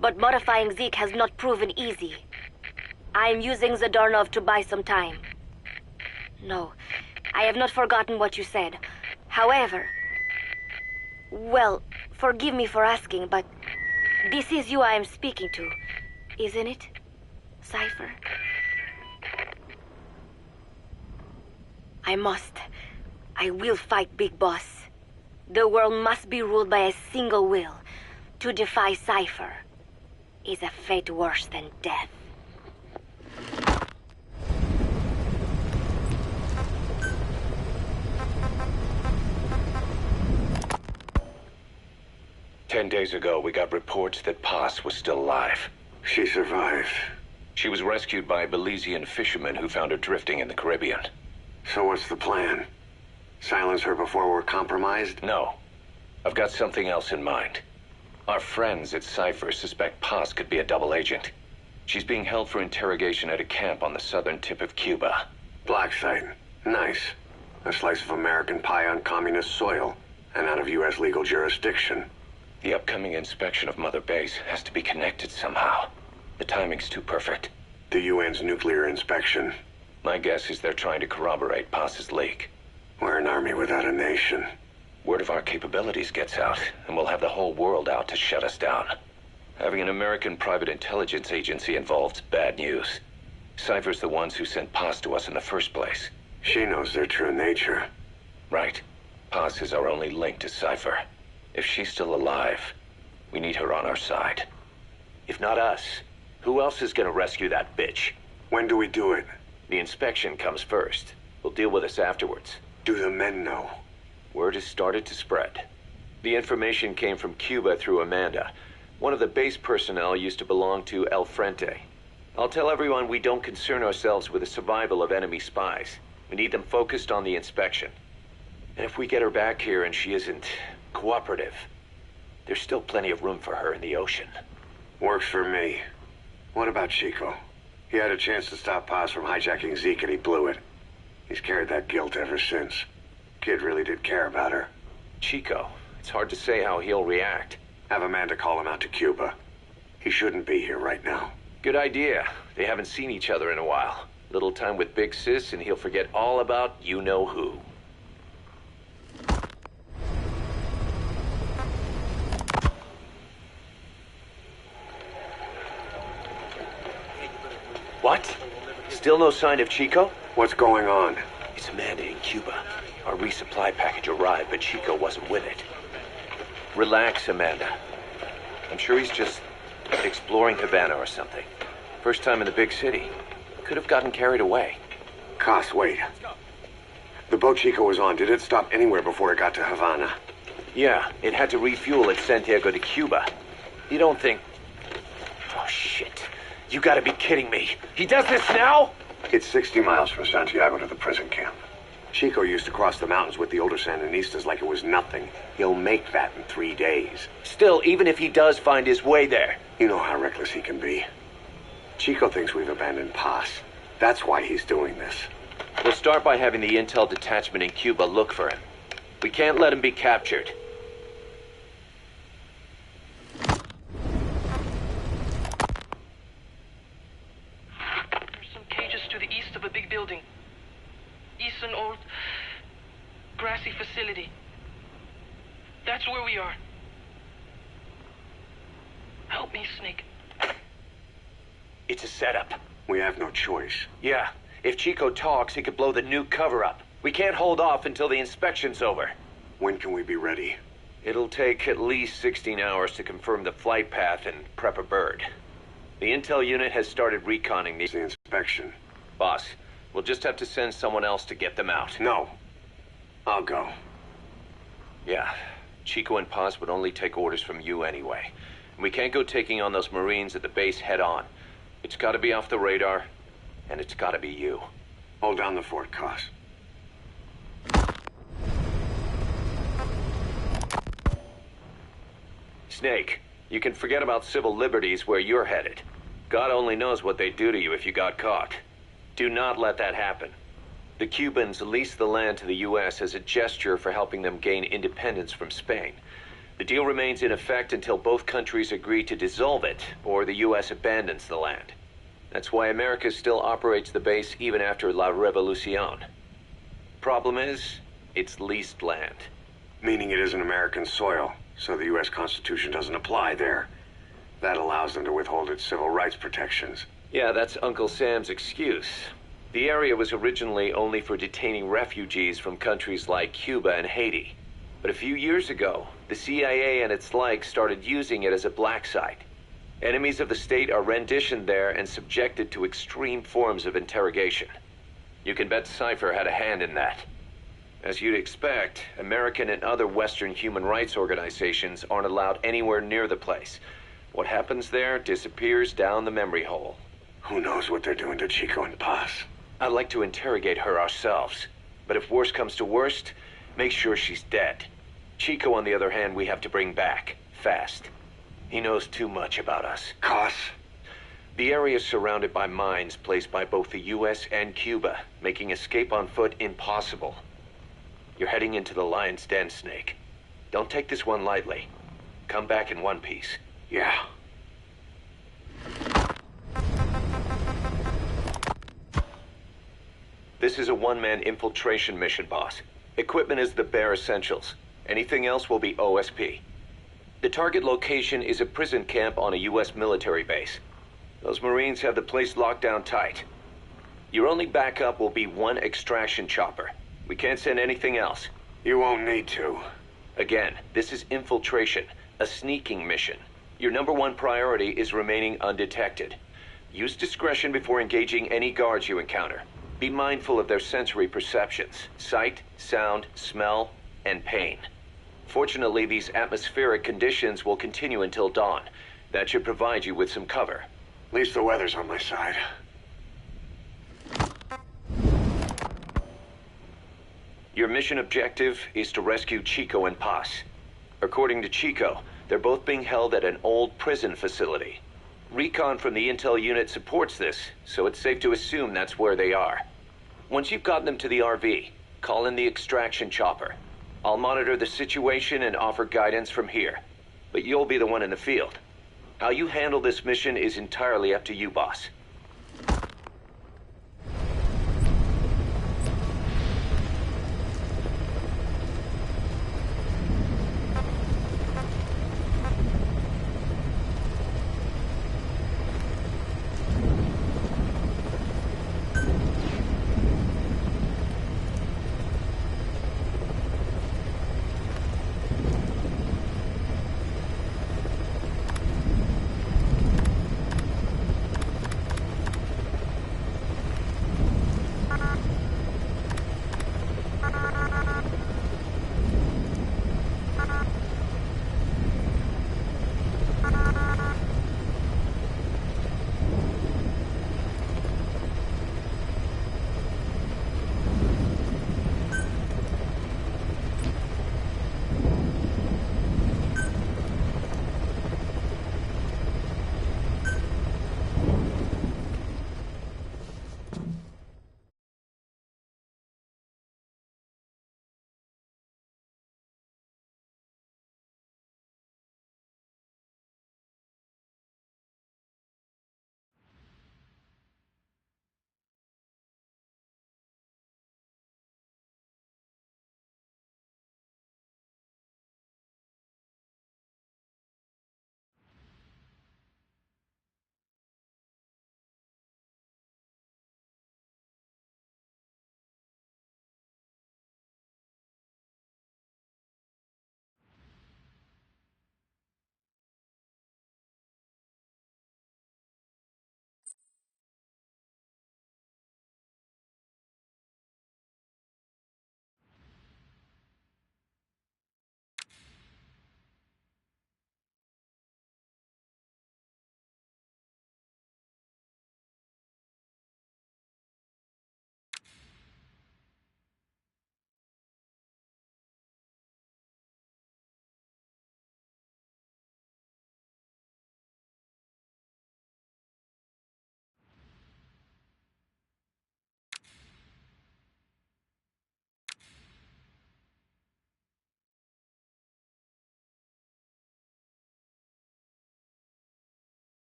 but modifying Zeke has not proven easy. I am using Zadornov to buy some time. No, I have not forgotten what you said. However... Well, forgive me for asking, but this is you I am speaking to, isn't it, Cypher? I will fight Big Boss. The world must be ruled by a single will. To defy Cypher is a fate worse than death. Ten days ago, we got reports that Paz was still alive. She survived. She was rescued by Belizean fishermen who found her drifting in the Caribbean. So what's the plan? Silence her before we're compromised? No. I've got something else in mind. Our friends at Cypher suspect Paz could be a double agent. She's being held for interrogation at a camp on the southern tip of Cuba. Black site. Nice. A slice of American pie on communist soil, and out of U.S. legal jurisdiction. The upcoming inspection of Mother Base has to be connected somehow. The timing's too perfect. The UN's nuclear inspection. My guess is they're trying to corroborate Paz's leak. We're an army without a nation. Word of our capabilities gets out, and we'll have the whole world out to shut us down. Having an American private intelligence agency involved's bad news. Cypher's the ones who sent Paz to us in the first place. She knows their true nature. Right. Paz is our only link to Cypher. If she's still alive, we need her on our side. If not us, who else is gonna rescue that bitch? When do we do it? The inspection comes first. We'll deal with this afterwards. Do the men know? Word has started to spread. The information came from Cuba through Amanda. One of the base personnel used to belong to El Frente. I'll tell everyone we don't concern ourselves with the survival of enemy spies. We need them focused on the inspection. And if we get her back here and she isn't cooperative, there's still plenty of room for her in the ocean. Works for me. What about Chico? He had a chance to stop Paz from hijacking Zeke and he blew it. He's carried that guilt ever since. Kid really did care about her. Chico. It's hard to say how he'll react. Have Amanda call him out to Cuba. He shouldn't be here right now. Good idea. They haven't seen each other in a while. Little time with Big Sis and he'll forget all about you-know-who. What? Still no sign of Chico? What's going on? It's Amanda in Cuba. Our resupply package arrived, but Chico wasn't with it. Relax, Amanda. I'm sure he's just exploring Havana or something. First time in the big city. Could have gotten carried away. Cos, wait. The boat Chico was on, did it stop anywhere before it got to Havana? Yeah, it had to refuel at Santiago de Cuba. You don't think... Oh, shit. You gotta be kidding me. He does this now? It's 60 miles from Santiago to the prison camp. Chico used to cross the mountains with the older Sandinistas like it was nothing. He'll make that in 3 days. Still, even if he does find his way there... You know how reckless he can be. Chico thinks we've abandoned Paz. That's why he's doing this. We'll start by having the intel detachment in Cuba look for him. We can't let him be captured. There's some cages to the east of a big building. East an old grassy facility. That's where we are. Help me, Snake. It's a setup. We have no choice. Yeah, if Chico talks, he could blow the nuke cover up. We can't hold off until the inspection's over. When can we be ready? It'll take at least 16 hours to confirm the flight path and prep a bird. The intel unit has started reconning The inspection. Boss, we'll just have to send someone else to get them out. No. I'll go. Yeah, Chico and Paz would only take orders from you anyway. And we can't go taking on those Marines at the base head on. It's gotta be off the radar, and it's gotta be you. Hold down the fort, Cos. Snake, you can forget about civil liberties where you're headed. God only knows what they'd do to you if you got caught. Do not let that happen. The Cubans leased the land to the U.S. as a gesture for helping them gain independence from Spain. The deal remains in effect until both countries agree to dissolve it, or the U.S. abandons the land. That's why America still operates the base even after La Revolucion. Problem is, it's leased land. Meaning it isn't American soil, so the U.S. Constitution doesn't apply there. That allows them to withhold its civil rights protections. Yeah, that's Uncle Sam's excuse. The area was originally only for detaining refugees from countries like Cuba and Haiti. But a few years ago, the CIA and its like started using it as a black site. Enemies of the state are renditioned there and subjected to extreme forms of interrogation. You can bet Cypher had a hand in that. As you'd expect, American and other Western human rights organizations aren't allowed anywhere near the place. What happens there disappears down the memory hole. Who knows what they're doing to Chico and Paz? I'd like to interrogate her ourselves. But if worst comes to worst, make sure she's dead. Chico, on the other hand, we have to bring back. Fast. He knows too much about us. Cos? The area is surrounded by mines placed by both the U.S. and Cuba, making escape on foot impossible. You're heading into the Lion's Den, Snake. Don't take this one lightly. Come back in one piece. Yeah. This is a one-man infiltration mission, boss. Equipment is the bare essentials. Anything else will be OSP. The target location is a prison camp on a U.S. military base. Those Marines have the place locked down tight. Your only backup will be one extraction chopper. We can't send anything else. You won't need to. Again, this is infiltration, a sneaking mission. Your number one priority is remaining undetected. Use discretion before engaging any guards you encounter. Be mindful of their sensory perceptions: sight, sound, smell, and pain. Fortunately, these atmospheric conditions will continue until dawn. That should provide you with some cover. At least the weather's on my side. Your mission objective is to rescue Chico and Paz. According to Chico, they're both being held at an old prison facility. Recon from the intel unit supports this, so it's safe to assume that's where they are. Once you've gotten them to the RV, call in the extraction chopper. I'll monitor the situation and offer guidance from here. But you'll be the one in the field. How you handle this mission is entirely up to you, boss.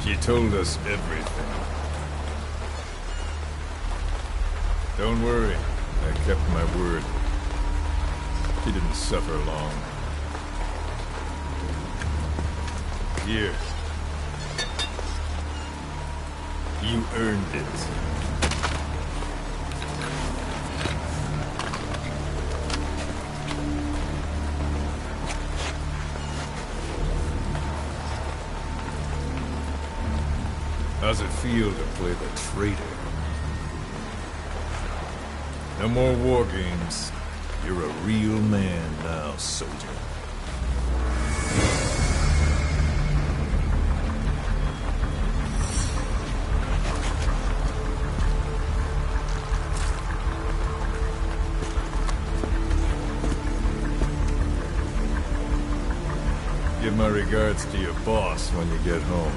She told us everything. Don't worry, I kept my word. She didn't suffer long. Here. You earned it. How's it feel to play the traitor? No more war games. You're a real man now, soldier. Give my regards to your boss when you get home.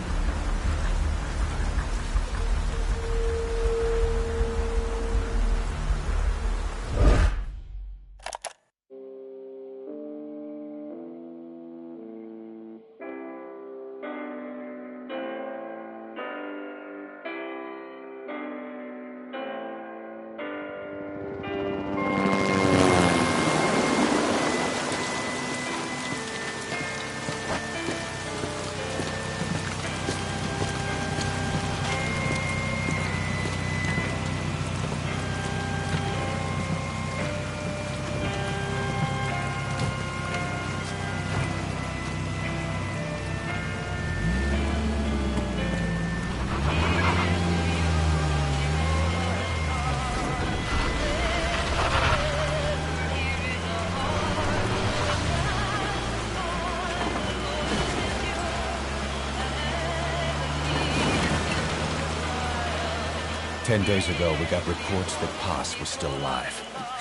"10 days ago, we got reports that Paz was still alive.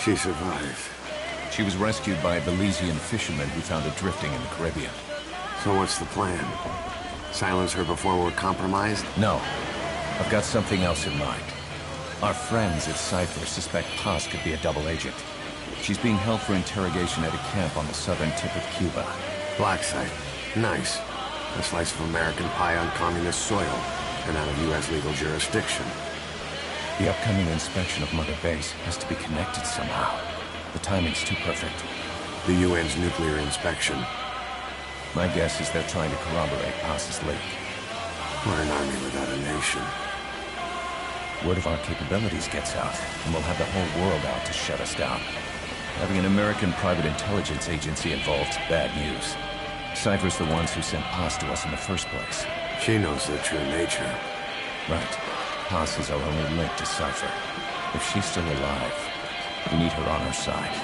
She survived. She was rescued by a Belizean fisherman who found her drifting in the Caribbean. So what's the plan? Silence her before we're compromised? No. I've got something else in mind. Our friends at Cypher suspect Paz could be a double agent. She's being held for interrogation at a camp on the southern tip of Cuba. Black site. Nice. A slice of American pie on communist soil, and out of U.S. legal jurisdiction. The upcoming inspection of Mother Base has to be connected somehow. The timing's too perfect. The UN's nuclear inspection. My guess is they're trying to corroborate Paz's leak. We're an army without a nation. Word of our capabilities gets out, and we'll have the whole world out to shut us down. Having an American private intelligence agency involved's bad news. Cypher's the ones who sent Paz to us in the first place. She knows their true nature. Right. Paz is our only link to Cypher. If she's still alive, we need her on our side.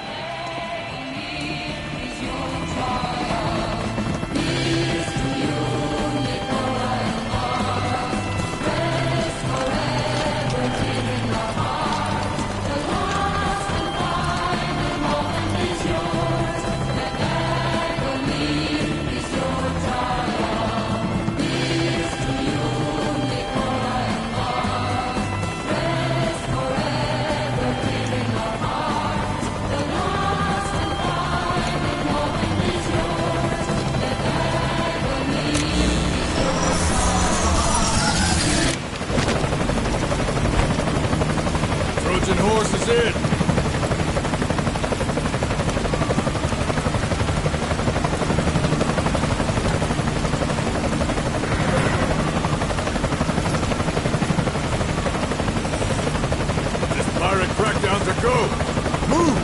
Trojan horse is in! This pirate crackdown's a go! Move!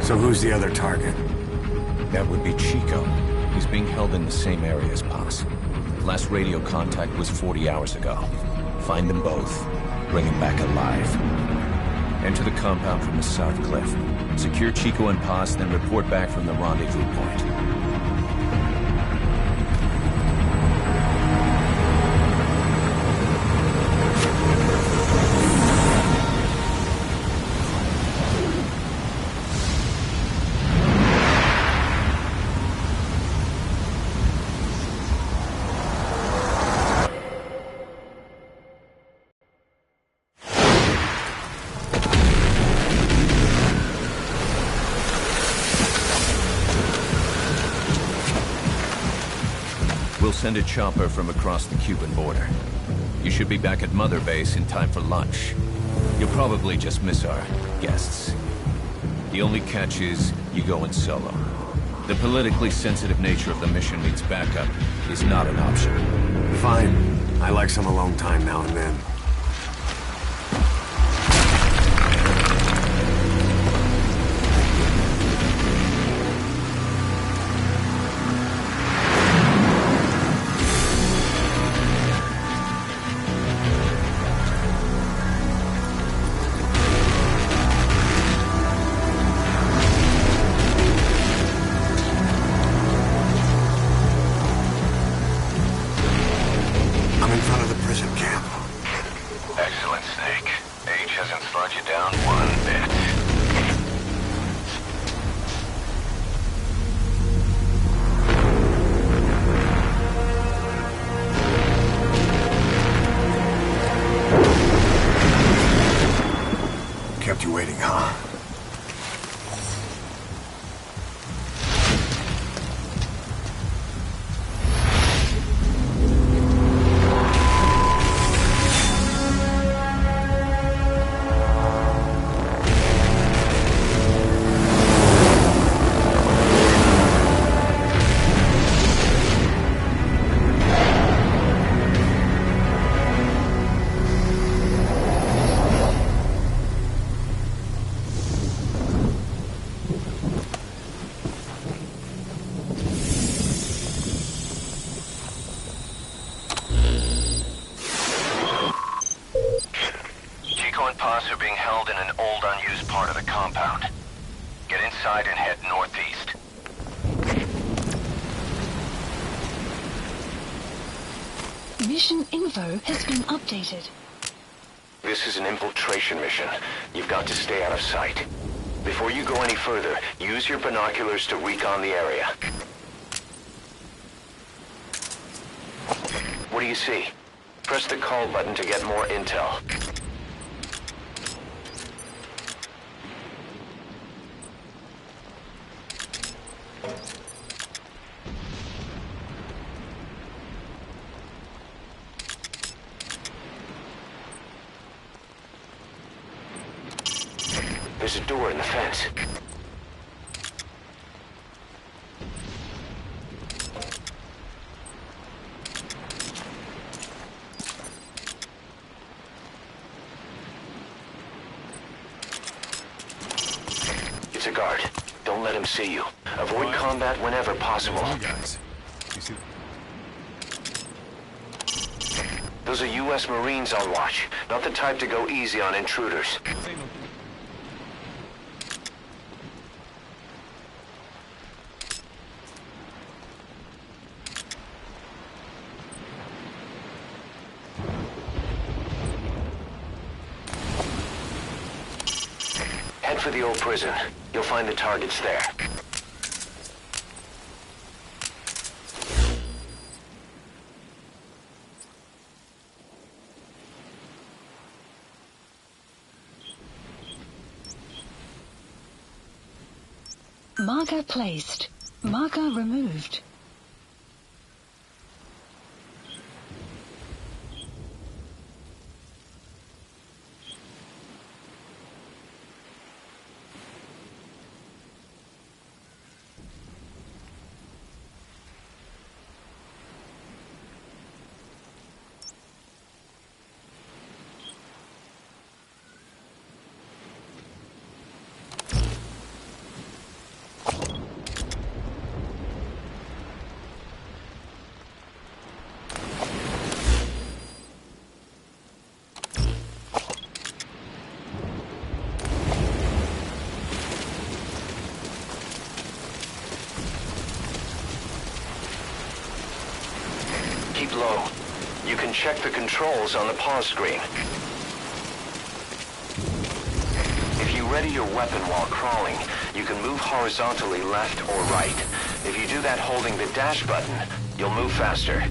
So who's the other target? That would be Chico. He's being held in the same area as Paz. Last radio contact was 40 hours ago. Find them both. Bring him back alive. Enter the compound from the south cliff. Secure Chico and Paz, then report back from the rendezvous point. We'll send a chopper from across the Cuban border. You should be back at Mother Base in time for lunch. You'll probably just miss our guests. The only catch is you go in solo. The politically sensitive nature of the mission means backup is not an option. Fine. I like some alone time now and then. I'm in front of the prison camp. Excellent, Snake. Age hasn't slowed you down one bit. Kept you waiting, huh? Chico and Paz are being held in an old, unused part of the compound. Get inside and head northeast. Mission info has been updated. This is an infiltration mission. You've got to stay out of sight. Before you go any further, use your binoculars to recon the area. What do you see? Press the call button to get more intel. There's a door in the fence. It's a guard. Don't let him see you. Avoid combat whenever possible. Guys. You see? Those are U.S. Marines on watch. Not the type to go easy on intruders. Head for the old prison. You'll find the targets there. Marker placed. Marker removed. Keep low. You can check the controls on the pause screen. If you ready your weapon while crawling, you can move horizontally left or right. If you do that holding the dash button, you'll move faster.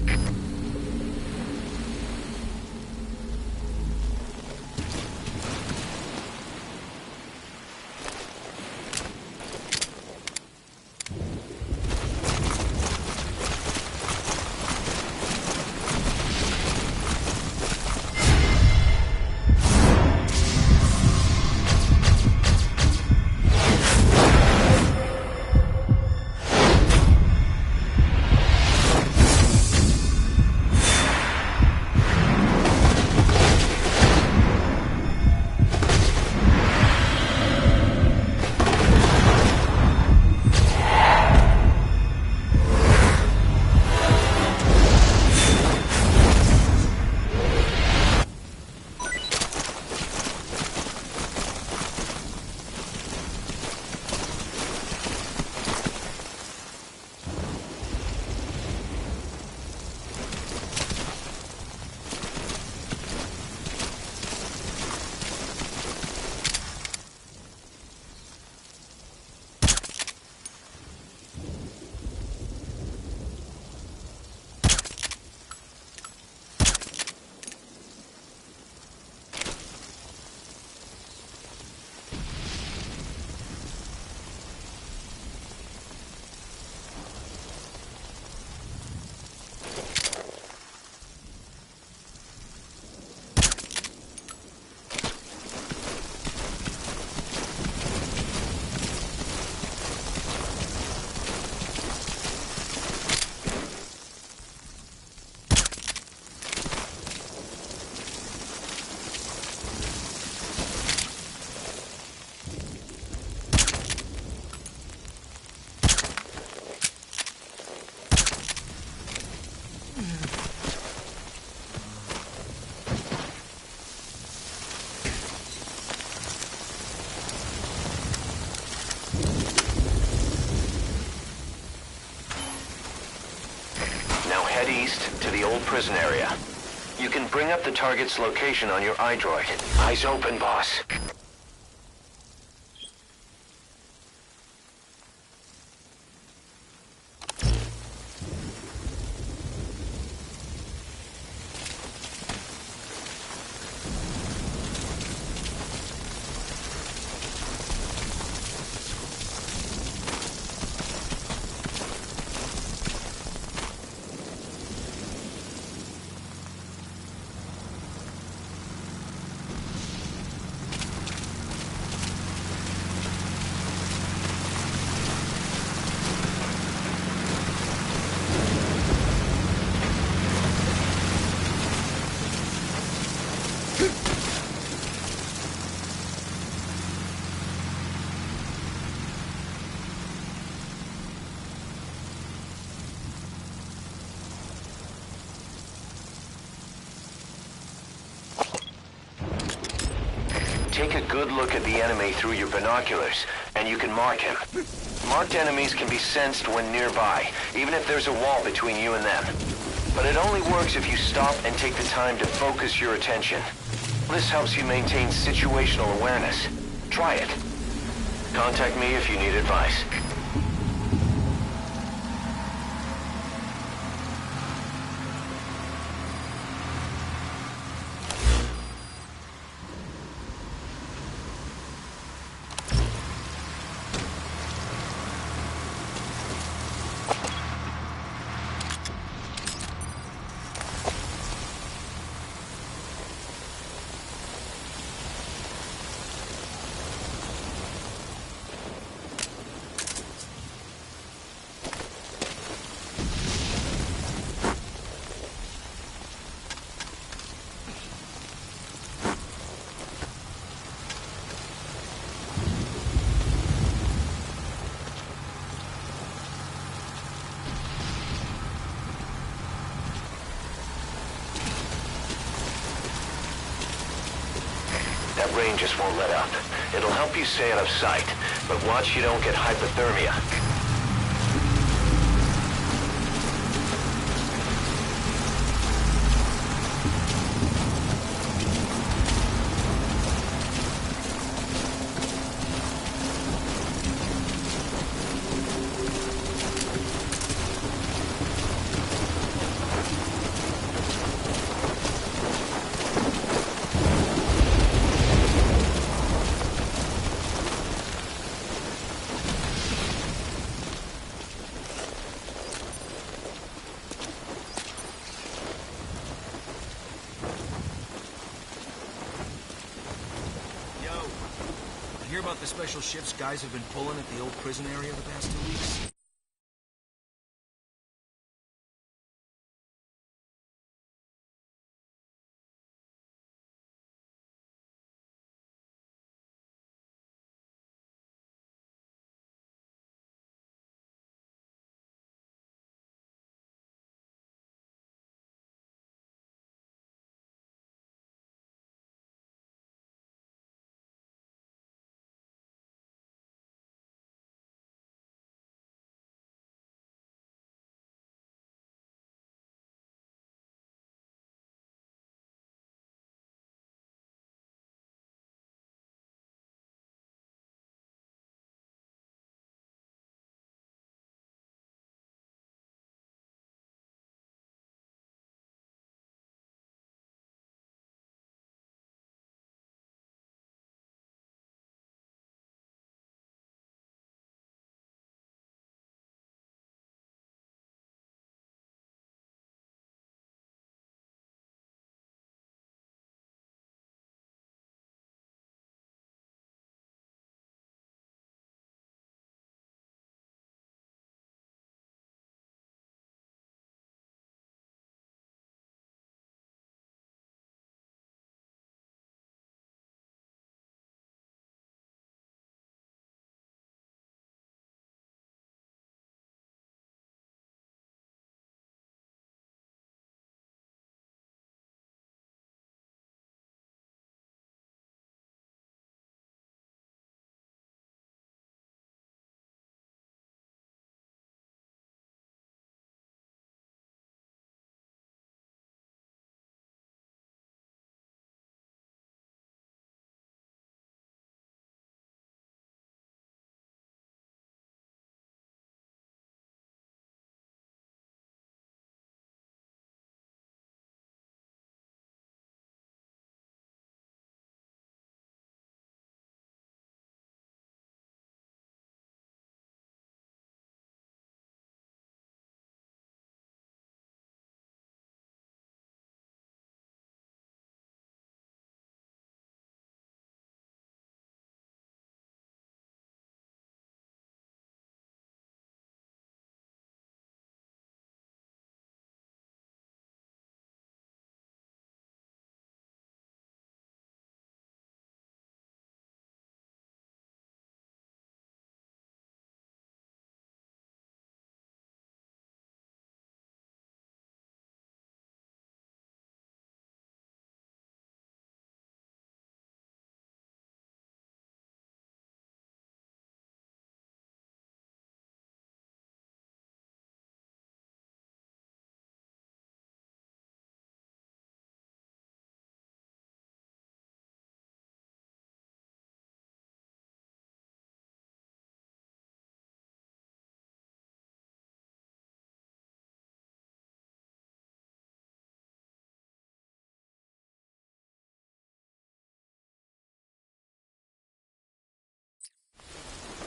east to the old prison area. You can bring up the target's location on your iDroid. Eyes open, boss. Take a good look at the enemy through your binoculars, and you can mark him. Marked enemies can be sensed when nearby, even if there's a wall between you and them. But it only works if you stop and take the time to focus your attention. This helps you maintain situational awareness. Try it. Contact me if you need advice. That rain just won't let up. It'll help you stay out of sight, but watch you don't get hypothermia. Hear about the special ships guys have been pulling at the old prison area the past 2 weeks?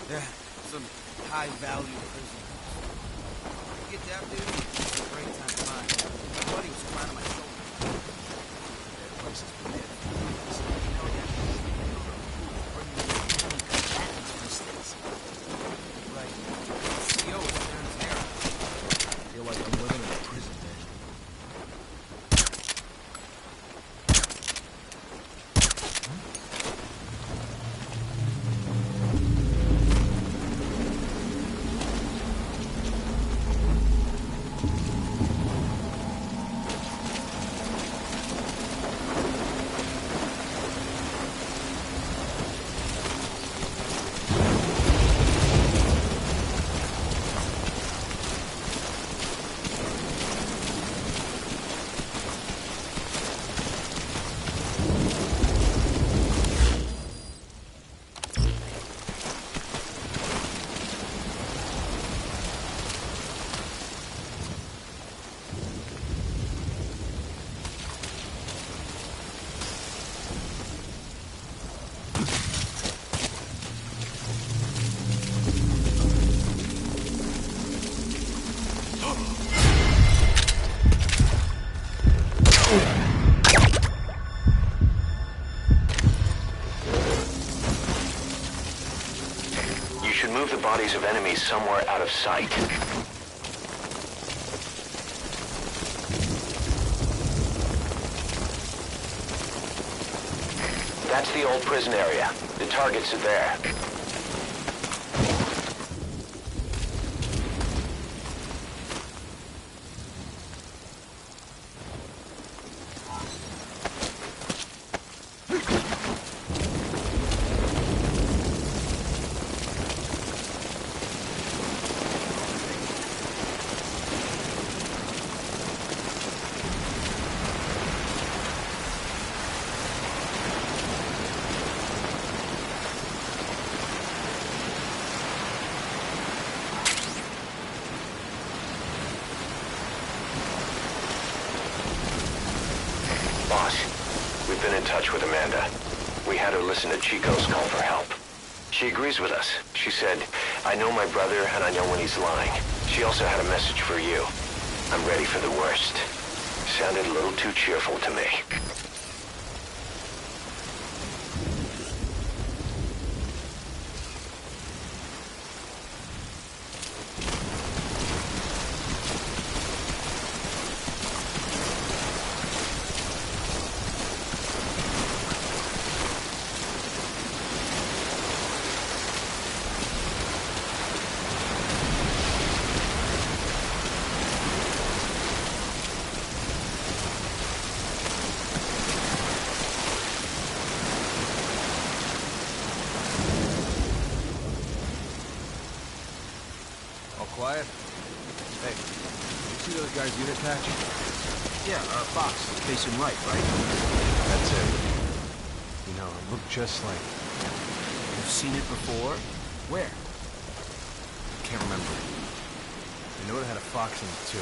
Yeah, some high-value prison. Get down, dude. It's a great time to find. My buddy was crying on my shoulder. That place is bad. So, you know that. Bring me combatants for instance. Right. CO is turns hair. I feel like I'm living in a prison bed. Move the bodies of enemies somewhere out of sight. That's the old prison area. The targets are there. We've been in touch with Amanda. We had her listen to Chico's call for help. She agrees with us. She said, I know my brother and I know when he's lying. She also had a message for you. I'm ready for the worst. Sounded a little too cheerful to me. Quiet? Hey, you see those guys' unit patch? Yeah, box, facing right? That's it. You know, it looked just like... You've seen it before? Where? I can't remember. I know it had a fox in it, too.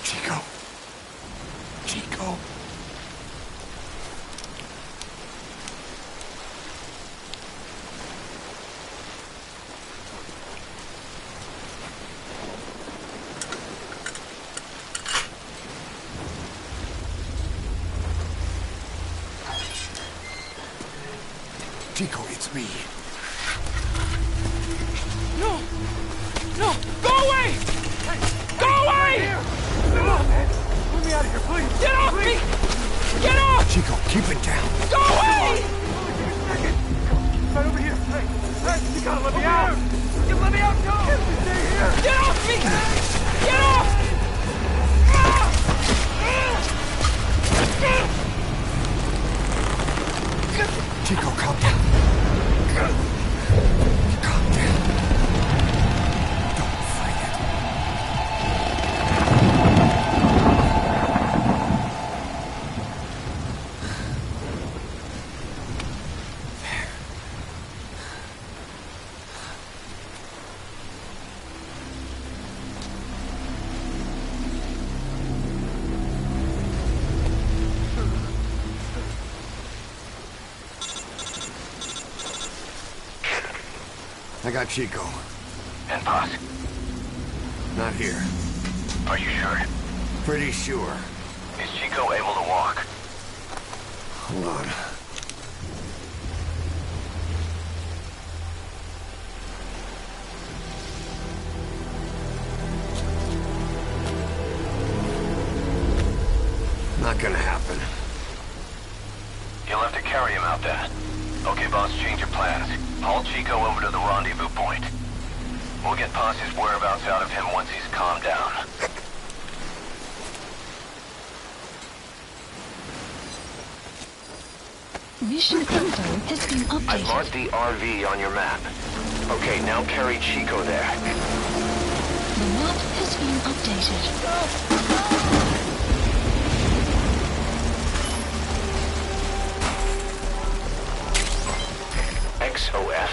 Chico. Chico. Chico, it's me. No! No! Go away! Hey, go away! Come on, man. Let me out of here, please. Get off me! Get off! Chico, keep it down. Go away! Right over here. Hey, you gotta let me out. You let me out, go! Stay here. Get off me! Get off! Chico, calm down. Calm down. Don't fight it. I got Chico. And Paz? Not here. Are you sure? Pretty sure. Is Chico able to walk? Hold on. Not gonna happen. You'll have to carry him out there. Okay, boss, change your plans. Haul Chico over to the rendezvous point. We'll get Paz's whereabouts out of him once he's calmed down. Mission info has been updated. I've marked the RV on your map. Okay, now carry Chico there. The map has been updated. XOF.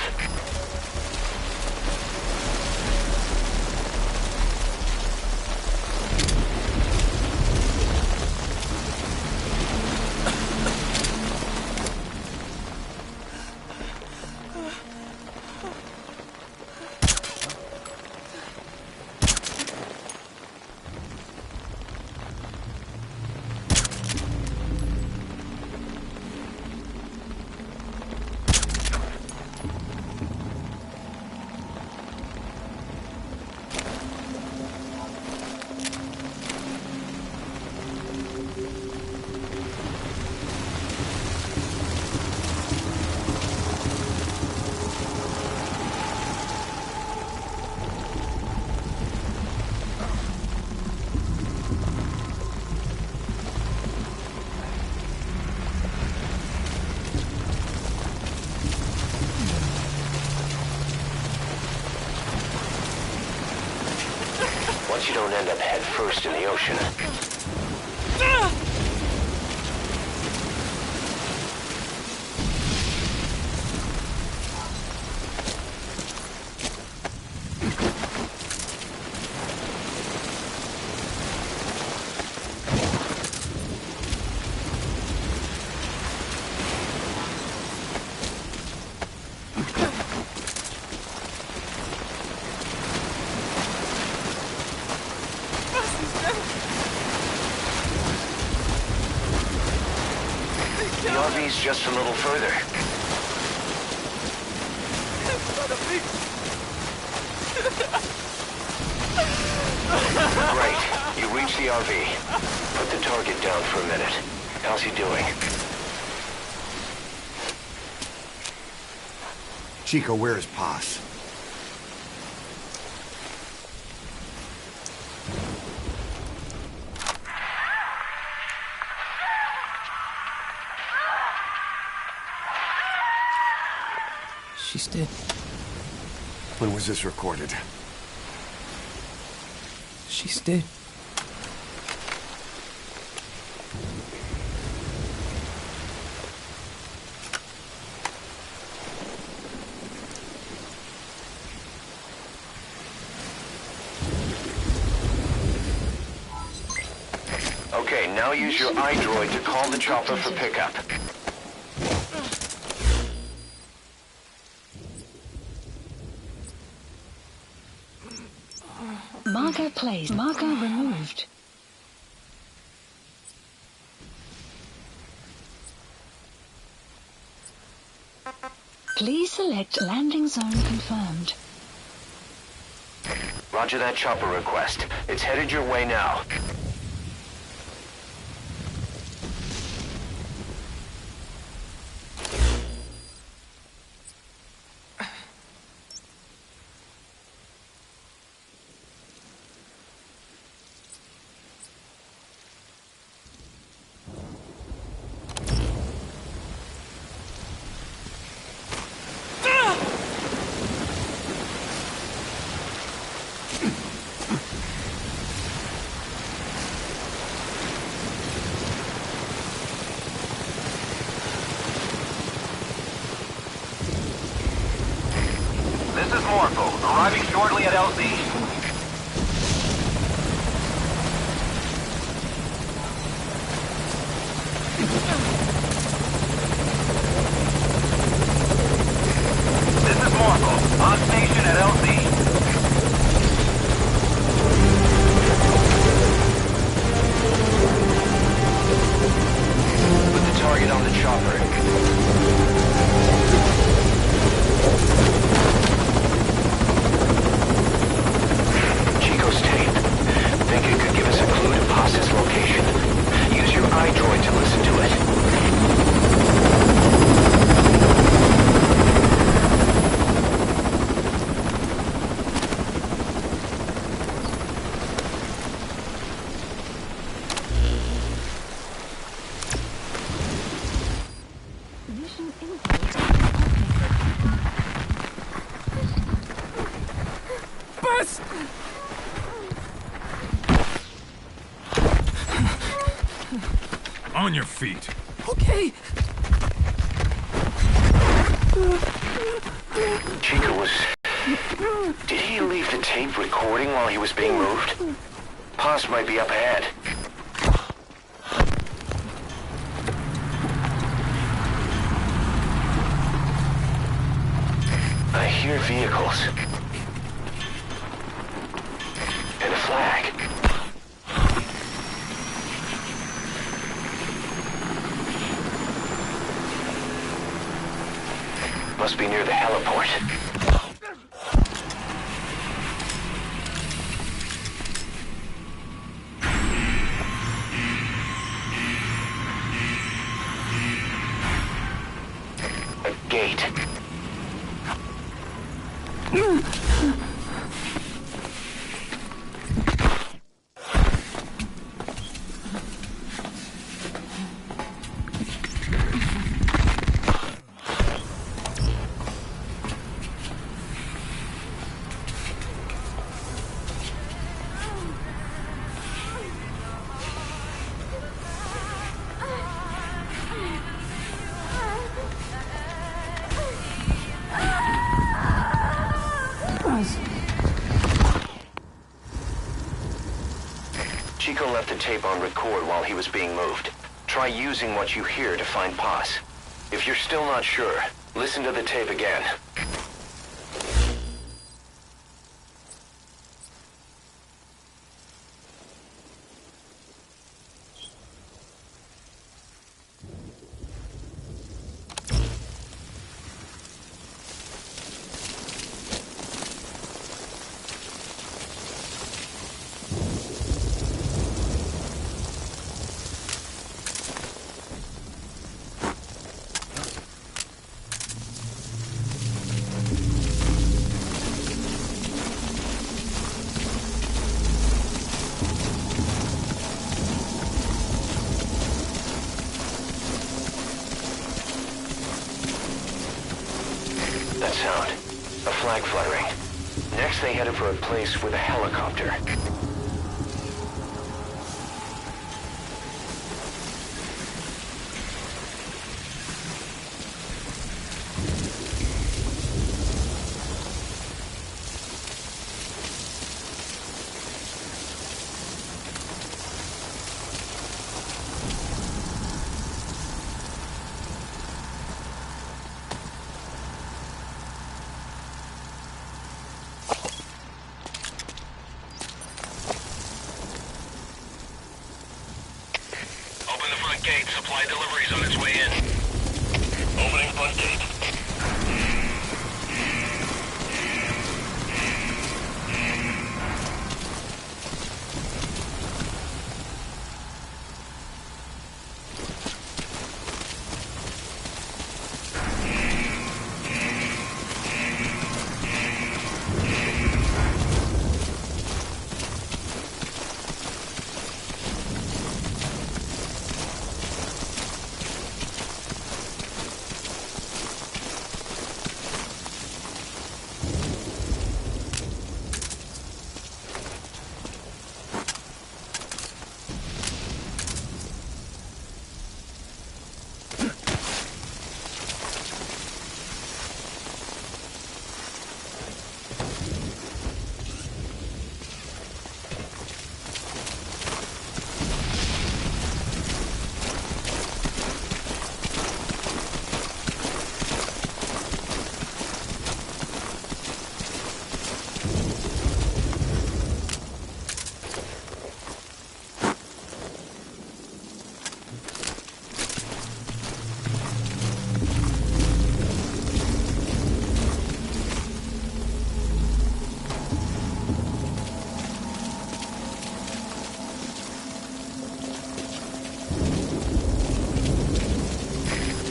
Once you don't end up head first in the ocean. The RV's just a little further. Great. You reached the RV. Put the target down for a minute. How's he doing? Chico, where is Paz? She's dead. When was this recorded? She's dead. Okay, now use your iDroid to call the chopper for pickup. Marker placed. Marker removed. Please select landing zone confirmed. Roger that chopper request. It's headed your way now. Arriving shortly at LZ. This is Morpho, on station at LZ. Put the target on the chopper. Think it could give us a clue to Paz's location. Use your iDroid to listen to it. Mission input. Buzz! On your feet. Okay. Chico was... Did he leave the tape recording while he was being moved? Paz might be up ahead. I hear vehicles. And a flag. Must be near the heliport. A gate. Chico left the tape on record while he was being moved. Try using what you hear to find Paz. If you're still not sure, listen to the tape again. That sound. A flag fluttering. Next they headed for a place with a helicopter. Supply delivery's on its way in. Opening front gate.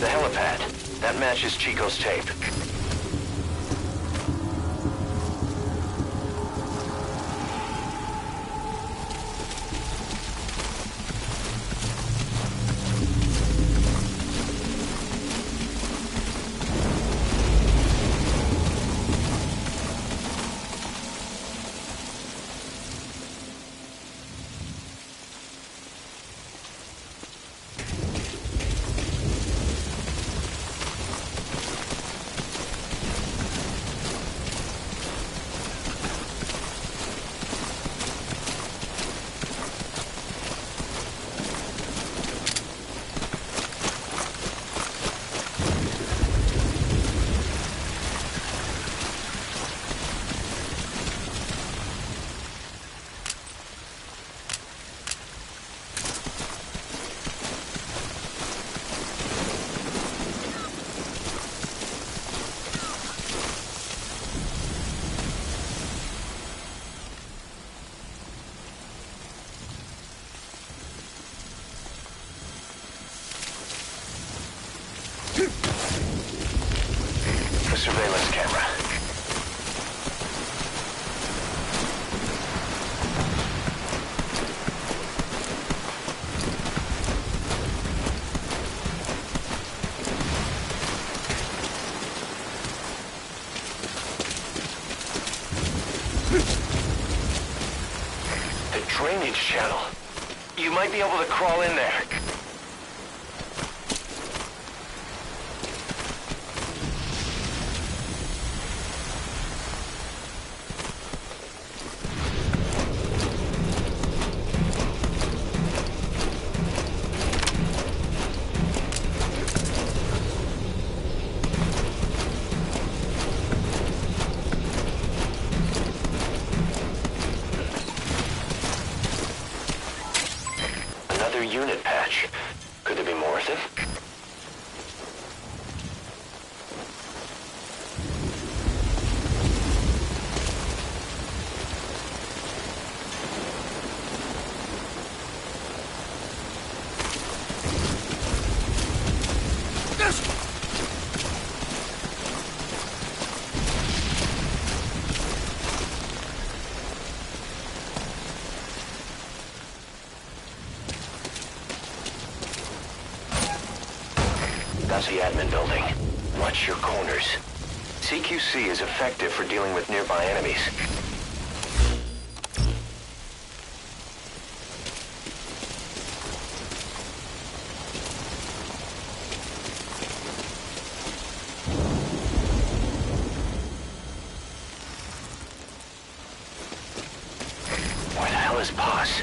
The helipad. That matches Chico's tape. The surveillance camera. The drainage channel. You might be able to crawl in there. Another unit patch. Could there be more of them? That's the admin building. Watch your corners. CQC is effective for dealing with nearby enemies. Where the hell is Paz?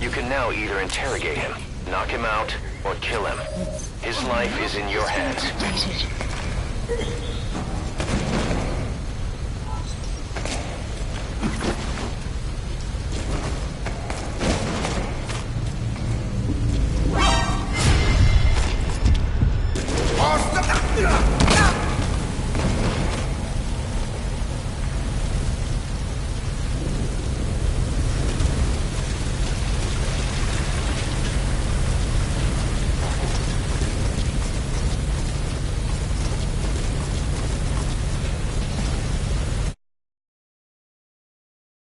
You can now either interrogate him, knock him out, or kill him. His life is in your hands. Activated.